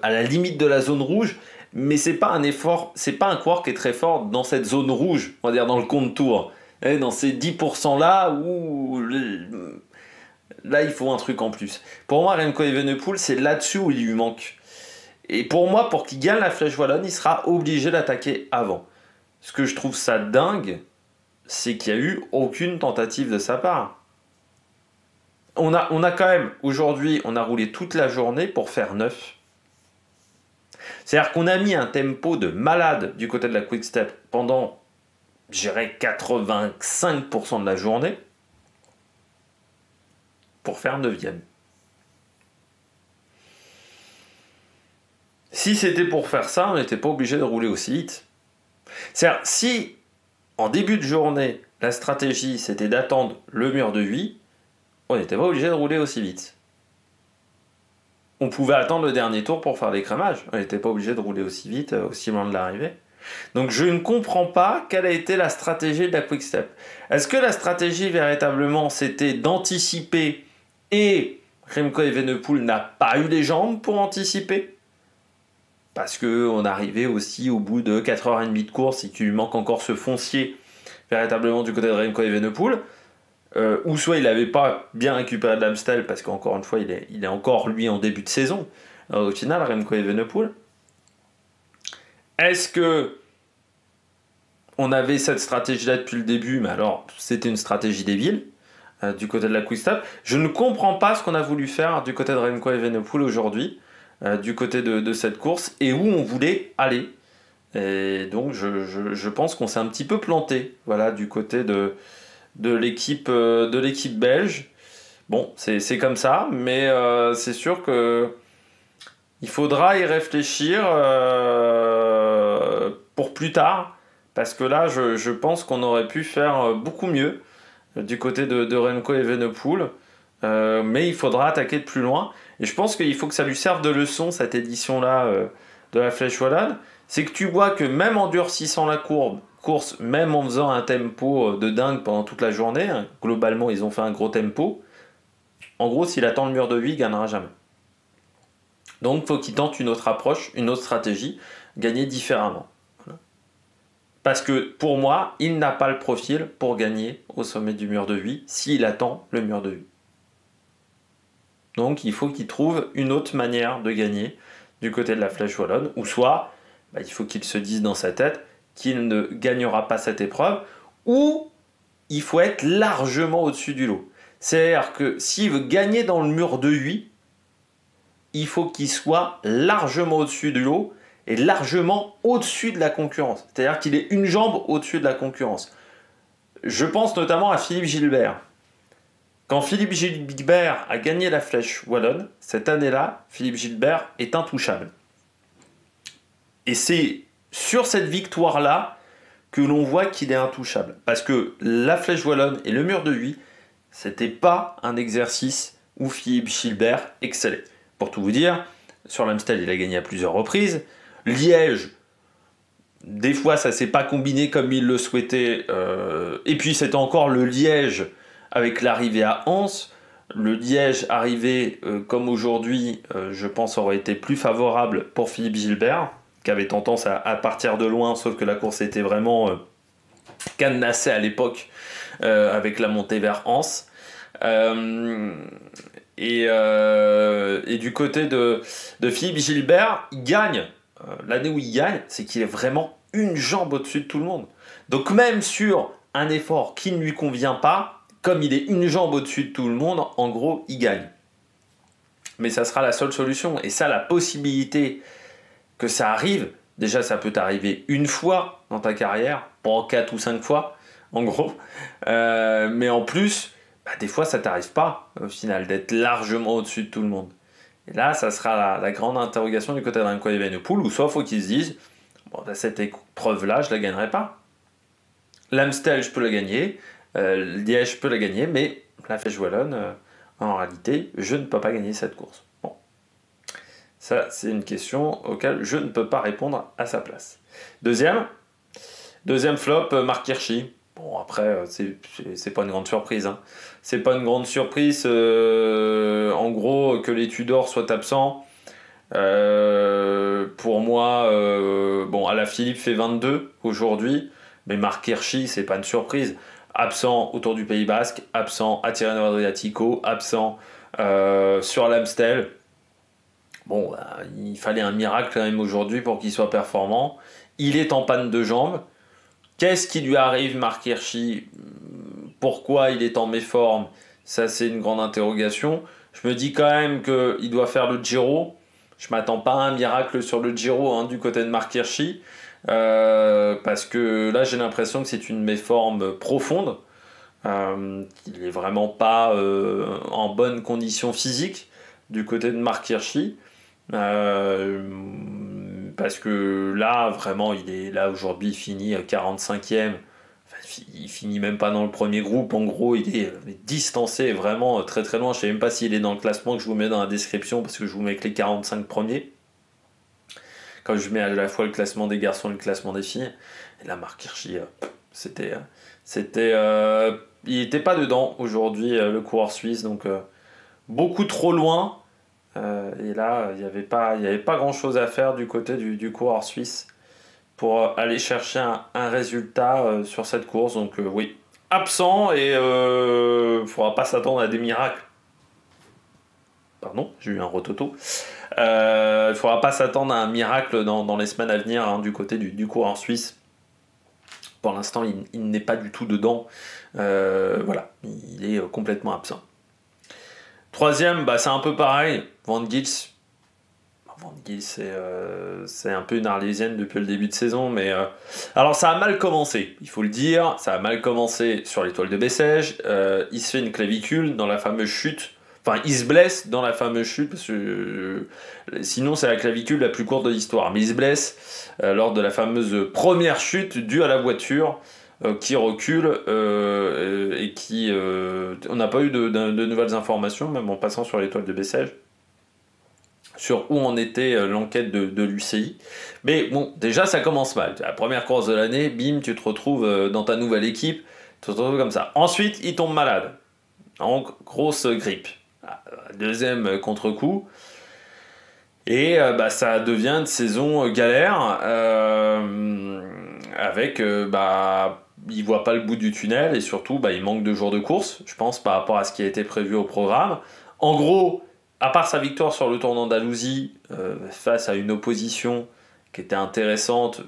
la limite de la zone rouge, mais c'est pas un coureur qui est très fort dans cette zone rouge, on va dire dans le contour. Et dans ces 10% là où là il faut un truc en plus. Pour moi, Remco Evenepoel, c'est là-dessus où il lui manque. Et pour moi, pour qu'il gagne la Flèche Wallonne, il sera obligé d'attaquer avant. Ce que je trouve ça dingue, c'est qu'il n'y a eu aucune tentative de sa part. On a quand même, aujourd'hui, on a roulé toute la journée pour faire 9. C'est-à-dire qu'on a mis un tempo de malade du côté de la Quick-Step pendant, je dirais, 85% de la journée pour faire 9e. Si c'était pour faire ça, on n'était pas obligé de rouler aussi vite. C'est-à-dire, si en début de journée, la stratégie c'était d'attendre le mur de 8, on n'était pas obligé de rouler aussi vite. On pouvait attendre le dernier tour pour faire l'écrémage. On n'était pas obligé de rouler aussi vite, aussi loin de l'arrivée. Donc je ne comprends pas quelle a été la stratégie de la Quick-Step. Est-ce que la stratégie véritablement c'était d'anticiper et Remco Evenepoel n'a pas eu les jambes pour anticiper? Parce qu'on arrivait aussi au bout de 4h30 de course et qu'il lui manque encore ce foncier véritablement du côté de Remco Evenepoel. Ou soit il n'avait pas bien récupéré de l'Amstel parce qu'encore une fois il est encore lui en début de saison au final Remco Evenepoel. Est-ce que on avait cette stratégie-là depuis le début, mais alors c'était une stratégie débile du côté de la Quick-Stop. Je ne comprends pas ce qu'on a voulu faire du côté de Remco Evenepoel aujourd'hui, du côté de cette course, et où on voulait aller. Et donc je pense qu'on s'est un petit peu planté, voilà, du côté de l'équipe belge. Bon, c'est comme ça, mais c'est sûr que il faudra y réfléchir pour plus tard. Parce que là, je pense qu'on aurait pu faire beaucoup mieux du côté de Remco Evenepoel. Mais il faudra attaquer de plus loin. Et je pense qu'il faut que ça lui serve de leçon, cette édition-là de la Flèche Wallonne. C'est que tu vois que même en durcissant la course, même en faisant un tempo de dingue pendant toute la journée, hein, globalement, ils ont fait un gros tempo. En gros, s'il attend le mur de vie, il ne gagnera jamais. Donc, il faut qu'il tente une autre approche, une autre stratégie, gagner différemment. Parce que pour moi, il n'a pas le profil pour gagner au sommet du mur de vie s'il attend le mur de vie. Donc il faut qu'il trouve une autre manière de gagner du côté de la Flèche Wallonne, ou soit il faut qu'il se dise dans sa tête qu'il ne gagnera pas cette épreuve, ou il faut être largement au-dessus du lot. C'est-à-dire que s'il veut gagner dans le mur de vie, il faut qu'il soit largement au-dessus du lot, est largement au-dessus de la concurrence. C'est-à-dire qu'il est une jambe au-dessus de la concurrence. Je pense notamment à Philippe Gilbert. Quand Philippe Gilbert a gagné la Flèche Wallonne, cette année-là, Philippe Gilbert est intouchable. Et c'est sur cette victoire-là que l'on voit qu'il est intouchable. Parce que la Flèche Wallonne et le mur de Huy, c'était pas un exercice où Philippe Gilbert excellait. Pour tout vous dire, sur l'Amstel, il a gagné à plusieurs reprises. Liège, des fois ça s'est pas combiné comme il le souhaitait, et puis c'était encore le Liège avec l'arrivée à Anse. Le Liège arrivé comme aujourd'hui, je pense aurait été plus favorable pour Philippe Gilbert, qui avait tendance à partir de loin, sauf que la course était vraiment cadenassée à l'époque avec la montée vers Anse. Et du côté de Philippe Gilbert, il gagne. L'année où il gagne, c'est qu'il est vraiment une jambe au-dessus de tout le monde. Donc même sur un effort qui ne lui convient pas, comme il est une jambe au-dessus de tout le monde, en gros, il gagne. Mais ça sera la seule solution. Et ça, la possibilité que ça arrive, déjà ça peut t'arriver une fois dans ta carrière, pas 4 ou 5 fois, en gros. Mais en plus, des fois ça t'arrive pas, au final, d'être largement au-dessus de tout le monde. Et là, ça sera la grande interrogation du côté de Remco Evenepoel, ou soit il faut qu'ils se disent, cette épreuve-là, je la gagnerai pas. L'Amstel, je peux la gagner, Liège, je peux la gagner, mais la Flèche Wallonne, en réalité, je ne peux pas gagner cette course. Bon. Ça, c'est une question auquel je ne peux pas répondre à sa place. Deuxième flop, Marc Hirschi. Bon, après, c'est pas une grande surprise. Hein. C'est pas une grande surprise, en gros, que les Tudors soient absents. Pour moi, Alaphilippe fait 22 aujourd'hui, mais Marc Hirschi, c'est pas une surprise. Absent autour du Pays Basque, absent à Tirreno Adriatico, absent sur l'Amstel. Bon, il fallait un miracle quand même aujourd'hui pour qu'il soit performant. Il est en panne de jambes. Qu'est-ce qui lui arrive, Marc Hirschi? Pourquoi il est en méforme? Ça, c'est une grande interrogation. Je me dis quand même qu'il doit faire le Giro. Je ne m'attends pas à un miracle sur le Giro du côté de Marc Hirschi. Parce que là, j'ai l'impression que c'est une méforme profonde. Il n'est vraiment pas en bonne condition physique du côté de Marc Hirschi. Parce que là, vraiment, il est là aujourd'hui, il finit 45e. Enfin, il finit même pas dans le premier groupe. En gros, il est distancé vraiment très très loin. Je sais même pas s'il est dans le classement que je vous mets dans la description parce que je vous mets que les 45 premiers. Quand je mets à la fois le classement des garçons et le classement des filles. Et là, Marc Hirschi, il n'était pas dedans aujourd'hui, le coureur suisse. Donc, beaucoup trop loin. Et là, il n'y avait pas grand-chose à faire du côté du coureur suisse pour aller chercher un résultat sur cette course. Donc oui, absent et il ne faudra pas s'attendre à des miracles. Pardon, j'ai eu un rototo. Il ne faudra pas s'attendre à un miracle dans les semaines à venir du côté du coureur suisse. Pour l'instant, il n'est pas du tout dedans. Voilà, il est complètement absent. Troisième, c'est un peu pareil. Van Gils. Van Gils, c'est un peu une arlésienne depuis le début de saison. Mais alors, ça a mal commencé, il faut le dire. Ça a mal commencé sur l'étoile de Bessèges. Il se fait une clavicule dans la fameuse chute. Enfin, il se blesse dans la fameuse chute, parce que sinon c'est la clavicule la plus courte de l'histoire. Mais il se blesse lors de la fameuse première chute due à la voiture qui recule et qui... on n'a pas eu de nouvelles informations, même en passant sur l'étoile de Bessèges, sur où en était l'enquête de l'UCI. Mais bon, déjà ça commence mal. La première course de l'année, bim, tu te retrouves dans ta nouvelle équipe, tu te retrouves comme ça. Ensuite, il tombe malade. Donc, grosse grippe. Deuxième contre-coup. Et ça devient une saison galère avec il voit pas le bout du tunnel et surtout il manque de jours de course, je pense, par rapport à ce qui a été prévu au programme. En gros, à part sa victoire sur le Tour d'Andalousie face à une opposition qui était intéressante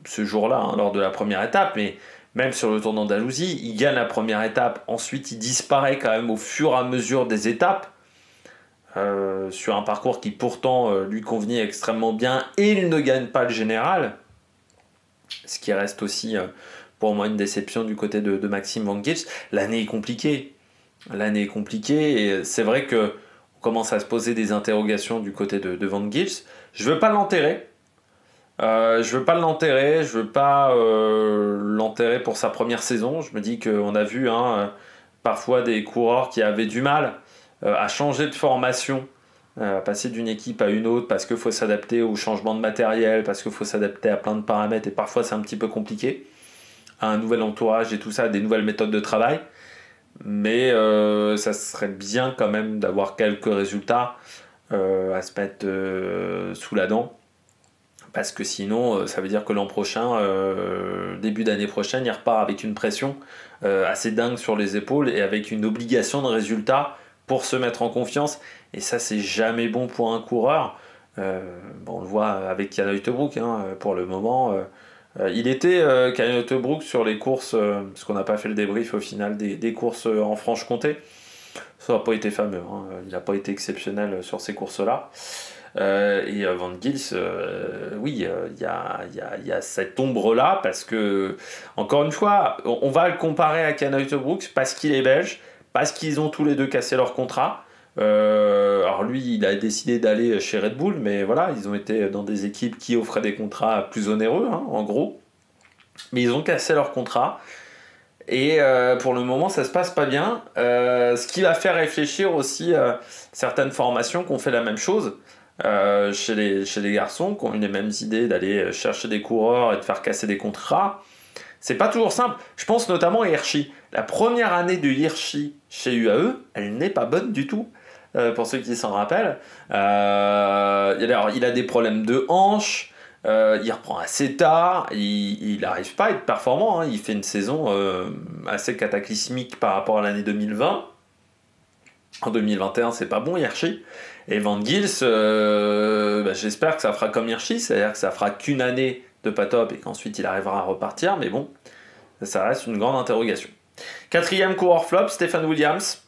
ce jour-là, lors de la première étape, mais même sur le Tour d'Andalousie, il gagne la première étape, ensuite il disparaît quand même au fur et à mesure des étapes, sur un parcours qui pourtant lui convenait extrêmement bien, et il ne gagne pas le général, ce qui reste aussi pour moi une déception du côté de Maxime Van Gils. L'année est compliquée, et c'est vrai qu'on commence à se poser des interrogations du côté de Van Gils. Je ne veux pas l'enterrer. Je veux pas l'enterrer pour sa première saison. Je me dis qu'on a vu parfois des coureurs qui avaient du mal à changer de formation, à passer d'une équipe à une autre, parce qu'il faut s'adapter au changement de matériel, parce qu'il faut s'adapter à plein de paramètres, et parfois c'est un petit peu compliqué, à un nouvel entourage et tout ça, des nouvelles méthodes de travail. Mais ça serait bien quand même d'avoir quelques résultats à se mettre sous la dent. Parce que sinon, ça veut dire que l'an prochain, début d'année prochaine, il repart avec une pression assez dingue sur les épaules et avec une obligation de résultat pour se mettre en confiance. Et ça, c'est jamais bon pour un coureur. On le voit avec Jan Uijtdebroek, pour le moment. Il était Jan Uijtdebroek sur les courses, parce qu'on n'a pas fait le débrief au final des courses en Franche-Comté. Ça n'a pas été fameux. Il n'a pas été exceptionnel sur ces courses-là. Et Van Gils, oui, il y a cette ombre-là, parce que, encore une fois, on va le comparer à Jan Uijtdebroek parce qu'il est belge, parce qu'ils ont tous les deux cassé leur contrat. Alors lui, il a décidé d'aller chez Red Bull, mais voilà, ils ont été dans des équipes qui offraient des contrats plus onéreux, en gros. Mais ils ont cassé leur contrat. Et pour le moment, ça se passe pas bien. Ce qui va faire réfléchir aussi certaines formations qui ont fait la même chose. Chez les garçons qui ont eu les mêmes idées d'aller chercher des coureurs et de faire casser des contrats. C'est pas toujours simple. Je pense notamment à Hirschi. La première année de Hirschi chez UAE, elle n'est pas bonne du tout, pour ceux qui s'en rappellent. Alors, il a des problèmes de hanche, il reprend assez tard, il n'arrive pas à être performant, il fait une saison assez cataclysmique par rapport à l'année 2020. En 2021, c'est pas bon, Hirschi. Et Van Gils, j'espère que ça fera comme Hirschi, c'est-à-dire que ça fera qu'une année de pas top et qu'ensuite il arrivera à repartir, mais bon, ça reste une grande interrogation. Quatrième coureur flop, Stephen Williams.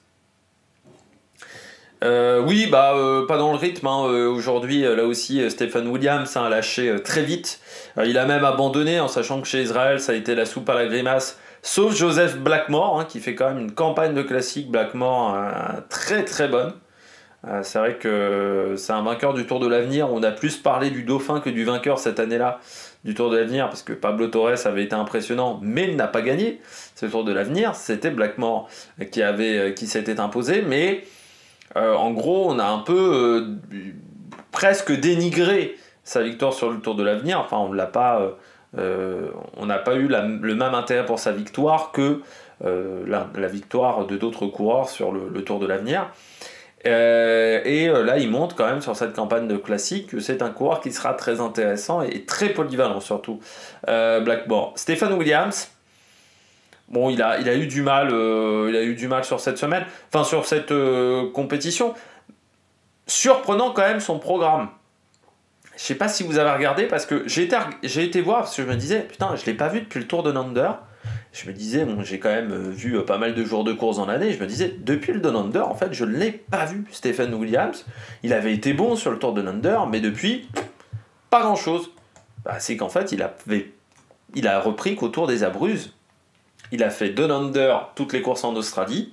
Oui, pas dans le rythme. Aujourd'hui, là aussi, Stephen Williams a lâché très vite. Il a même abandonné, en sachant que chez Israël, ça a été la soupe à la grimace. Sauf Joseph Blackmore, qui fait quand même une campagne de classique. Blackmore, très très bonne. C'est vrai que c'est un vainqueur du Tour de l'Avenir. On a plus parlé du dauphin que du vainqueur cette année-là du Tour de l'Avenir, parce que Pablo Torres avait été impressionnant, mais il n'a pas gagné ce Tour de l'Avenir. C'était Blackmore qui s'était imposé, mais en gros, on a un peu presque dénigré sa victoire sur le Tour de l'Avenir. Enfin, on n'a pas eu le même intérêt pour sa victoire que la victoire de d'autres coureurs sur le Tour de l'Avenir. Là, il montre quand même sur cette campagne de classique que c'est un coureur qui sera très intéressant et très polyvalent surtout. Blackmore. Stephen Williams, bon, il a eu du mal sur cette semaine, enfin sur cette compétition. surprenant quand même son programme. Je sais pas si vous avez regardé, parce que j'ai été voir, parce que je me disais, putain, je l'ai pas vu depuis le Tour de Under. Je me disais, bon, j'ai quand même vu pas mal de jours de course dans l'année. Je me disais, depuis le Down Under, en fait, je ne l'ai pas vu, Stephen Williams. Il avait été bon sur le Tour de Under, mais depuis, pas grand-chose. Bah, c'est qu'en fait, il a repris qu'au Tour des Abruzzes. Il a fait Down Under, toutes les courses en Australie.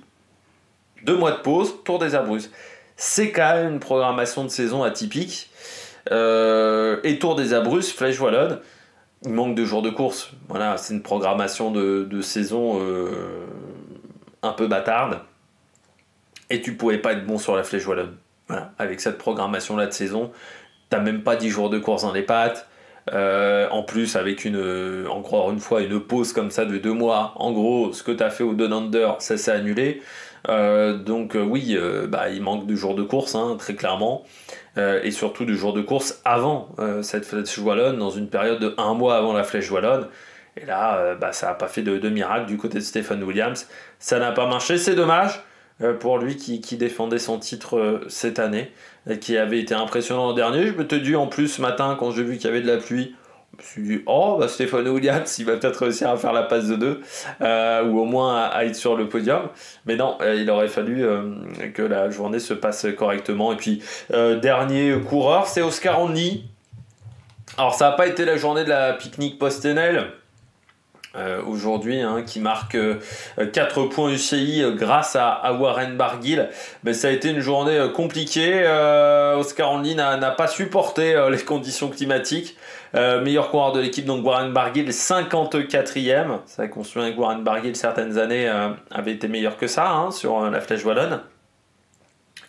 2 mois de pause, Tour des Abruzzes. C'est quand même une programmation de saison atypique. Et Tour des Abruzzes, Flèche Wallonne. Il manque de jours de course. Voilà, c'est une programmation de saison un peu bâtarde. Et tu pouvais pas être bon sur la Flèche Wallonne. Voilà, avec cette programmation-là de saison, t'as même pas 10 jours de course dans les pattes. En plus, avec encore une fois une pause comme ça de 2 mois. En gros, ce que t'as fait au Down Under, ça s'est annulé. Oui, il manque de jours de course, hein, très clairement. Et surtout de jours de course avant cette Flèche Wallonne, dans une période de 1 mois avant la Flèche Wallonne. Et là, ça n'a pas fait de miracle du côté de Stephen Williams. Ça n'a pas marché, c'est dommage pour lui qui défendait son titre cette année, et qui avait été impressionnant l'an dernier. Je me te dis en plus ce matin, quand j'ai vu qu'il y avait de la pluie, je me suis dit, Stephen Williams, il va peut-être réussir à faire la passe de 2, ou au moins à être sur le podium. Mais non, il aurait fallu que la journée se passe correctement. Et puis, dernier coureur, c'est Oscar Onley. Alors, ça n'a pas été la journée de la pique-nique post-Enel. Aujourd'hui, qui marque 4 points UCI grâce à Warren Barguil. Mais ça a été une journée compliquée. Oscar Onley n'a pas supporté les conditions climatiques. Meilleur coureur de l'équipe, donc Warren Barguil, 54e. C'est vrai qu'on se souvient que Warren Barguil, certaines années, avait été meilleur que ça sur la Flèche Wallonne.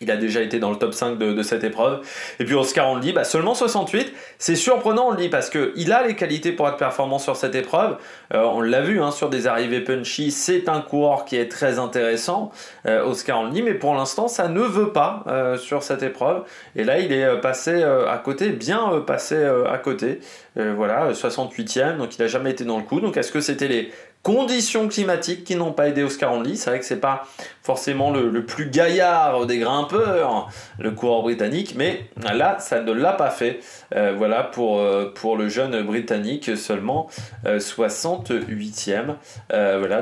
Il a déjà été dans le top 5 de cette épreuve. Et puis Oscar Onley, seulement 68. C'est surprenant, Onley, parce qu'il a les qualités pour être performant sur cette épreuve. On l'a vu sur des arrivées punchy. C'est un coureur qui est très intéressant, Oscar Onley. Mais pour l'instant, ça ne veut pas sur cette épreuve. Et là, il est passé à côté, bien passé à côté. 68e. Donc il n'a jamais été dans le coup. Donc est-ce que c'était les conditions climatiques qui n'ont pas aidé Oscar Onley? C'est vrai que c'est pas forcément le plus gaillard des grimpeurs, le coureur britannique, mais là ça ne l'a pas fait. Pour le jeune britannique, seulement 68e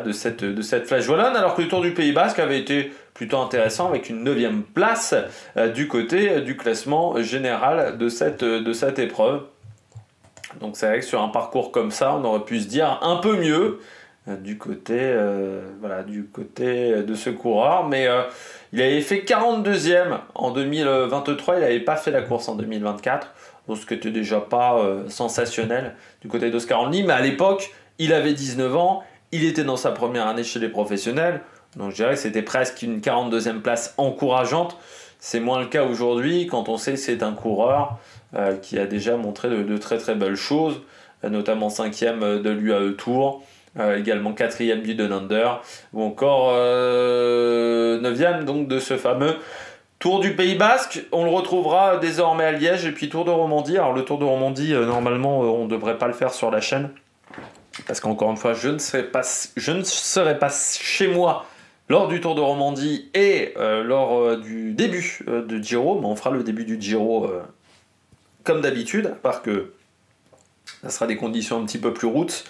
de cette Flèche Wallonne, alors que le Tour du Pays Basque avait été plutôt intéressant avec une 9e place du côté du classement général de cette épreuve. Donc c'est vrai que sur un parcours comme ça, on aurait pu se dire un peu mieux du côté de ce coureur, mais il avait fait 42e en 2023, il n'avait pas fait la course en 2024, donc ce qui était déjà pas sensationnel du côté d'Oscar Onley, mais à l'époque, il avait 19 ans, il était dans sa première année chez les professionnels, donc je dirais que c'était presque une 42e place encourageante. C'est moins le cas aujourd'hui quand on sait que c'est un coureur qui a déjà montré de très très belles choses, notamment 5e de l'UAE Tour, également 4e du Down Under, ou encore 9e donc de ce fameux Tour du Pays Basque. On le retrouvera désormais à Liège, et puis Tour de Romandie. Alors le Tour de Romandie, normalement on ne devrait pas le faire sur la chaîne, parce qu'encore une fois je ne serai pas chez moi lors du Tour de Romandie et lors du début de Giro, mais on fera le début du Giro comme d'habitude, à part que ça sera des conditions un petit peu plus routes,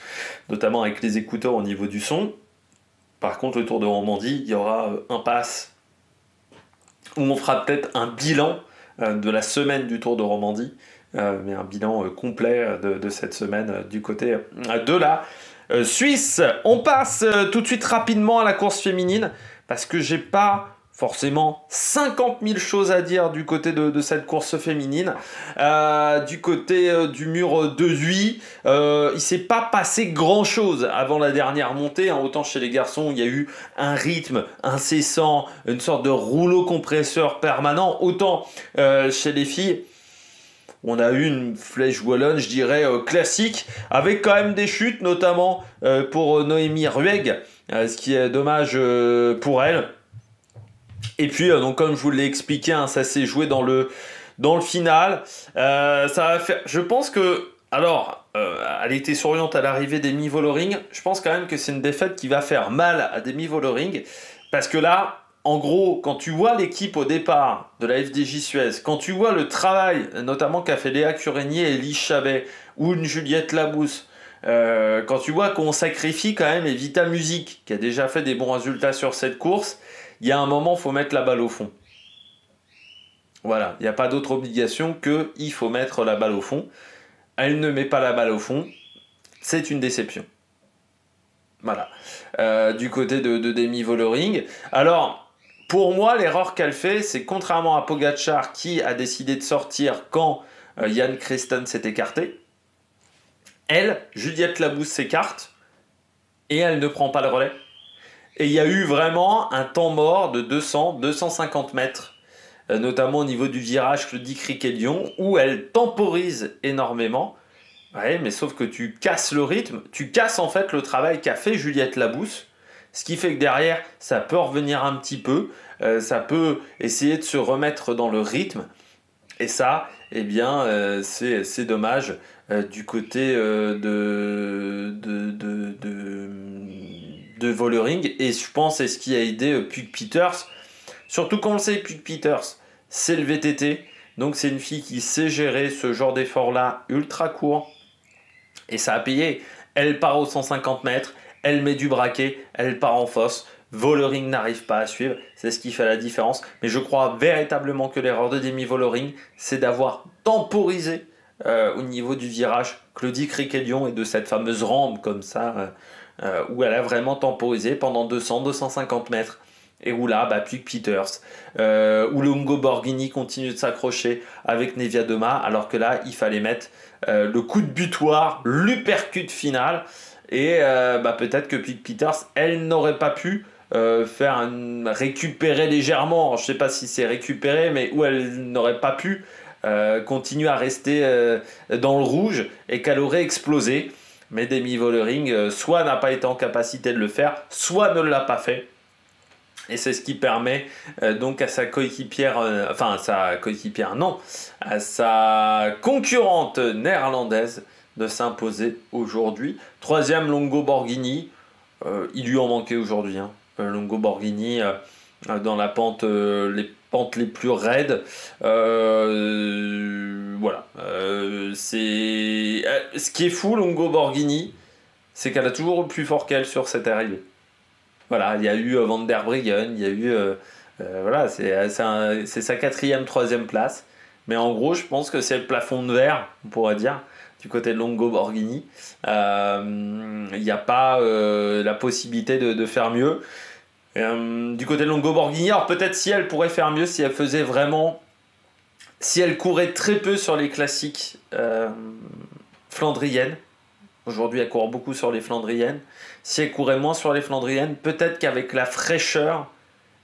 notamment avec les écouteurs au niveau du son. Par contre, le Tour de Romandie, il y aura un pass où on fera peut-être un bilan de la semaine du Tour de Romandie, mais un bilan complet de cette semaine du côté de la Suisse. On passe tout de suite rapidement à la course féminine, parce que j'ai pas forcément 50 000 choses à dire du côté de cette course féminine. Du côté du mur de Huy, il s'est pas passé grand chose avant la dernière montée, autant chez les garçons il y a eu un rythme incessant, une sorte de rouleau compresseur permanent, autant chez les filles on a eu une Flèche Wallonne, je dirais, classique, avec quand même des chutes, notamment pour Noémie Rueg, ce qui est dommage pour elle. Et puis, donc comme je vous l'ai expliqué, ça s'est joué dans le final. Ça va faire, je pense que, alors, elle était souriante à l'arrivée d'Amy Vollering. Je pense quand même que c'est une défaite qui va faire mal à Demi Vollering, parce que là, en gros, quand tu vois l'équipe au départ de la FDJ Suez, quand tu vois le travail, notamment qu'a fait Léa Curenier et Elise Chabet, ou une Juliette Labousse, quand tu vois qu'on sacrifie quand même Evita Music, qui a déjà fait des bons résultats sur cette course, il y a un moment, il faut mettre la balle au fond. Voilà, il n'y a pas d'autre obligation que il faut mettre la balle au fond. Elle ne met pas la balle au fond, c'est une déception. Voilà. Du côté de Demi Vollering. Alors, pour moi, l'erreur qu'elle fait, c'est contrairement à Pogačar qui a décidé de sortir quand Jan Christen s'est écarté, elle, Juliette Labousse s'écarte et elle ne prend pas le relais. Et il y a eu vraiment un temps mort de 200-250 mètres, notamment au niveau du virage Claudie Criquet-Lyon, où elle temporise énormément. Ouais, mais sauf que tu casses le rythme, tu casses en fait le travail qu'a fait Juliette Labousse, ce qui fait que derrière, ça peut revenir un petit peu, ça peut essayer de se remettre dans le rythme, et ça, eh bien, c'est dommage du côté de Vollering, et je pense c'est ce qui a aidé Puig Peters, surtout qu'on le sait, Puig Peters, c'est le VTT, donc c'est une fille qui sait gérer ce genre d'effort-là ultra court, et ça a payé. Elle part aux 150 mètres, elle met du braquet, elle part en fosse. Vollering n'arrive pas à suivre, c'est ce qui fait la différence. Mais je crois véritablement que l'erreur de Demi Vollering, c'est d'avoir temporisé au niveau du virage Claudie Criquet-Lyon et de cette fameuse rampe comme ça, où elle a vraiment temporisé pendant 200-250 mètres. Et où là, Puig Peters, où Longo Borghini continue de s'accrocher avec Nevia Doma, alors que là, il fallait mettre le coup de butoir, l'uppercut final, et peut-être que Puig Peters, elle n'aurait pas pu récupérer légèrement, je ne sais pas si c'est récupéré, mais où elle n'aurait pas pu continuer à rester dans le rouge, et qu'elle aurait explosé. Mais Demi Vollering, soit n'a pas été en capacité de le faire, soit ne l'a pas fait. Et c'est ce qui permet donc à sa coéquipière, à sa concurrente néerlandaise de s'imposer aujourd'hui. Troisième, Longo Borghini. Il lui en manquait aujourd'hui. Longo Borghini dans la pente, les pentes les plus raides. Voilà. Ce qui est fou, Longo Borghini, c'est qu'elle a toujours eu plus fort qu'elle sur cette arrivée. Voilà, il y a eu Van der Breggen, il y a eu... voilà, c'est sa 4e, 3e place. Mais en gros, je pense que c'est le plafond de verre, on pourrait dire, du côté de Longo Borghini. Il n'y a pas la possibilité de faire mieux. Du côté de Longo Borghini, alors peut-être si elle pourrait faire mieux, si elle faisait vraiment... Si elle courait très peu sur les classiques flandriennes. Aujourd'hui, elle court beaucoup sur les flandriennes. Si elle courait moins sur les flandriennes, peut-être qu'avec la fraîcheur,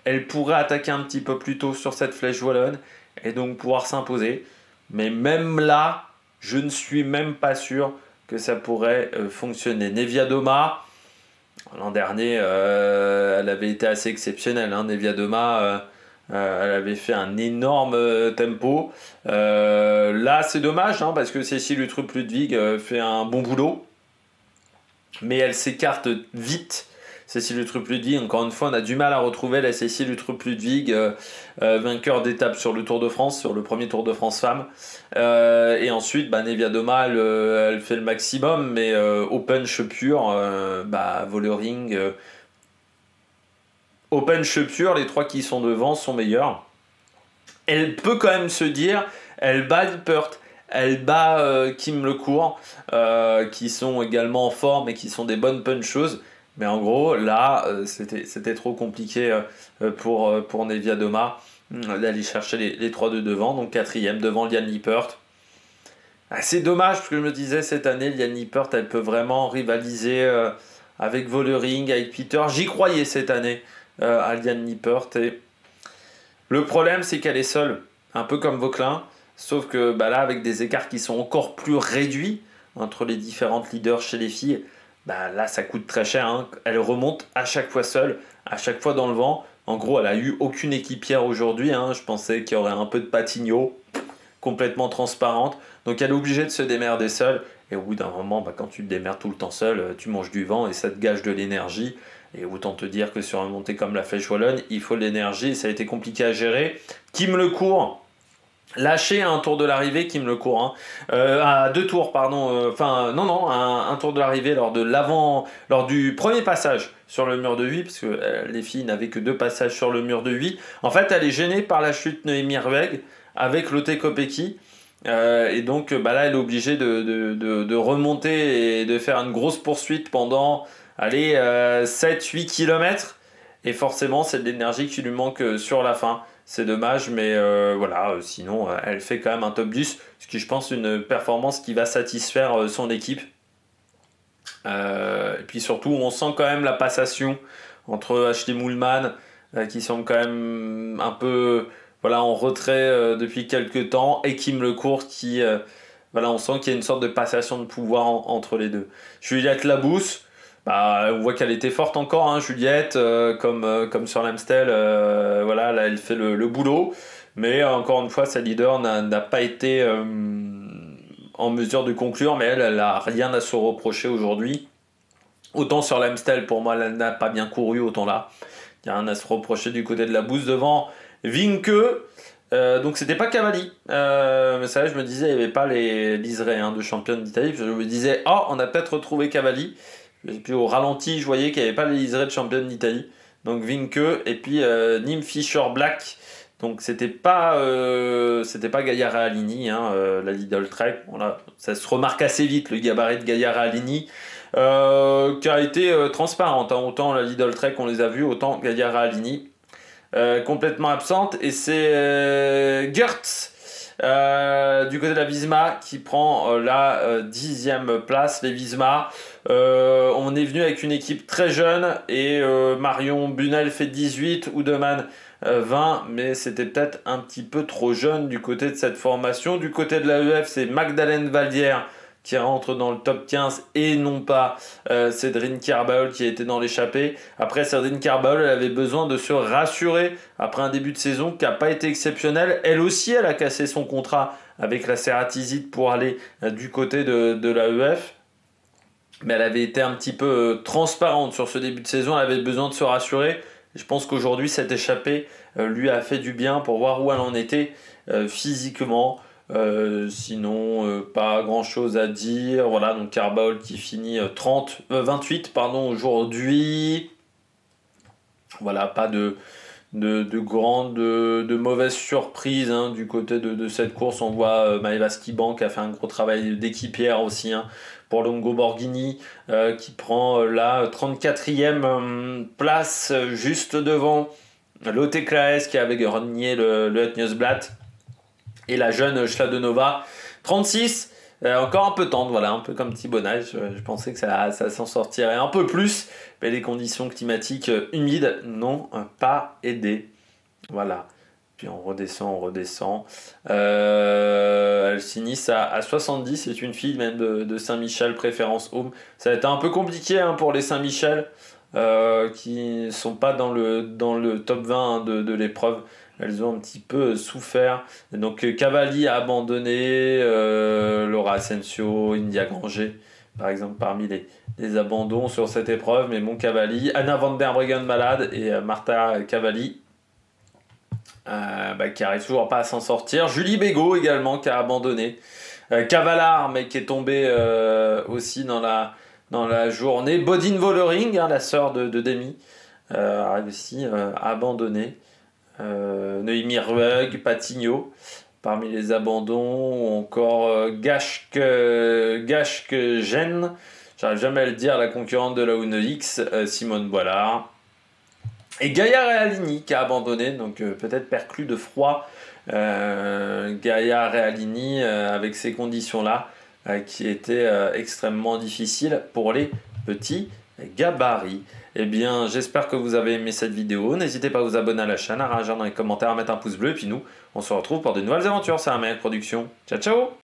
elle pourrait attaquer un petit peu plus tôt sur cette flèche wallonne et donc pouvoir s'imposer. Mais même là, je ne suis même pas sûr que ça pourrait fonctionner. Nevia Doma, l'an dernier, elle avait été assez exceptionnelle. Nevia Doma, elle avait fait un énorme tempo. Là, c'est dommage parce que Cécile Uttrup-Ludwig fait un bon boulot. Mais elle s'écarte vite. Cécile Uttrup-Ludwig, encore une fois, on a du mal à retrouver la Cécile Uttrup-Ludwig, vainqueur d'étape sur le Tour de France, sur le premier Tour de France femmes. Et ensuite, Nevia Doma, elle fait le maximum, mais au punch pur, Vollering, au punch pur, les 3 qui sont devant sont meilleurs. Elle peut quand même se dire, elle bat Lippert, elle bat Kim Lecourt, qui sont également en forme et qui sont des bonnes puncheuses. Mais en gros, là, c'était trop compliqué pour Nevia Doma d'aller chercher les 3 de devant. Donc 4e devant Liane Lippert. C'est dommage parce que je me disais cette année, Liane Lippert, elle peut vraiment rivaliser avec Vollering, avec Peter. J'y croyais cette année à Liane Lippert. Et le problème, c'est qu'elle est seule, un peu comme Vauquelin. Sauf que là, avec des écarts qui sont encore plus réduits entre les différentes leaders chez les filles, là, ça coûte très cher. Elle remonte à chaque fois seule, à chaque fois dans le vent. En gros, elle n'a eu aucune équipière aujourd'hui. Je pensais qu'il y aurait un peu de Patigno, complètement transparente. Donc, elle est obligée de se démerder seule. Et au bout d'un moment, quand tu te démerdes tout le temps seul, tu manges du vent et ça te gâche de l'énergie. Et autant te dire que sur une montée comme la Flèche Wallonne, il faut de l'énergie, ça a été compliqué à gérer. Kim Lecourt, lâché à un tour de l'arrivée, Kim Lecourt, hein. À 2 tours, pardon, non, un tour de l'arrivée lors du premier passage sur le mur de 8, parce que les filles n'avaient que 2 passages sur le mur de 8. En fait, elle est gênée par la chute Noémie Rueg avec Lotte Kopecky. Et donc là, elle est obligée de remonter et de faire une grosse poursuite pendant 7-8 km. Et forcément, c'est de l'énergie qui lui manque sur la fin. C'est dommage, mais voilà, sinon, elle fait quand même un top 10, ce qui, je pense, une performance qui va satisfaire son équipe. Et puis surtout, on sent quand même la passation entre Ashley Moolman, qui semble quand même un peu en retrait depuis quelques temps, et Kim Lecourt qui, on sent qu'il y a une sorte de passation de pouvoir entre les deux. Juliette Labousse, on voit qu'elle était forte encore, hein, Juliette, comme sur l'Amstel, là elle fait le boulot, mais encore une fois sa leader n'a pas été en mesure de conclure, mais elle n'a rien à se reprocher aujourd'hui. Autant sur l'Amstel, pour moi, elle n'a pas bien couru, autant là, il n'y a rien à se reprocher du côté de Labousse devant Vinke. Donc c'était pas Cavalli, mais ça je me disais il n'y avait pas les liserés de championne d'Italie, je me disais on a peut-être retrouvé Cavalli. Et puis au ralenti, je voyais qu'il n'y avait pas les liserés de championne d'Italie. Donc Vinke et puis Nim Fisher Black. Donc c'était pas Gaia Realini, la Lidl Trek. Voilà, ça se remarque assez vite le gabarit de Gaia Realini, qui a été transparente. Autant la Lidl Trek on les a vus, autant Gaia Realini complètement absente. Et c'est Gertz. Du côté de la Visma qui prend la 10e place. Les Visma, on est venu avec une équipe très jeune et Marion Bunel fait 18, Oudeman 20, mais c'était peut-être un petit peu trop jeune du côté de cette formation. Du côté de l'AEF, c'est Magdalene Valdière qui rentre dans le top 15 et non pas Cédrine Carbaol qui a été dans l'échappée. Après, Cédrine Carbaol, elle avait besoin de se rassurer après un début de saison qui n'a pas été exceptionnel. Elle aussi, elle a cassé son contrat avec la Ceratizid pour aller du côté de l'AEF. Mais elle avait été un petit peu transparente sur ce début de saison. Elle avait besoin de se rassurer. Je pense qu'aujourd'hui, cette échappée lui a fait du bien pour voir où elle en était physiquement. Sinon, pas grand chose à dire. Voilà, donc Carbaol qui finit 28 aujourd'hui. Voilà, pas de mauvaises surprises du côté de cette course. On voit Maëva Skiban qui a fait un gros travail d'équipière aussi pour Longo Borghini, qui prend la 34e place juste devant Lotte Klaes qui avait gagné le Het Nieuwsblad. Et la jeune Schladonova, 36, encore un peu tendre, voilà, un peu comme Thibonnage. Je pensais que ça s'en sortirait un peu plus, mais les conditions climatiques humides n'ont pas aidé. Voilà. Puis on redescend. Elle s'initie à 70, c'est une fille même de Saint-Michel, préférence home. Ça a été un peu compliqué pour les Saint-Michel, qui ne sont pas dans le top 20 de l'épreuve. Elles ont un petit peu souffert. Et donc Cavalli a abandonné, Laura Asensio, India Granger, par exemple, parmi les abandons sur cette épreuve. Mais mon Cavalli, Anna van der Breggen malade et Marta Cavalli qui n'arrive toujours pas à s'en sortir. Julie Bégaud également qui a abandonné. Cavallard, mais qui est tombée aussi dans la journée. Bodine Vollering, la sœur de Demi, a aussi abandonné. Noémie Rueg, Patigno parmi les abandons, ou encore Gashke Gênes, j'arrive jamais à le dire, la concurrente de la Une X, Simone Boilard, et Gaia Realini qui a abandonné, donc peut-être perclus de froid. Gaia Realini avec ces conditions là qui étaient extrêmement difficiles pour les petits gabarits. Eh bien, j'espère que vous avez aimé cette vidéo. N'hésitez pas à vous abonner à la chaîne, à réagir dans les commentaires, à mettre un pouce bleu. Et puis nous, on se retrouve pour de nouvelles aventures. C'est la meilleure production. Ciao, ciao!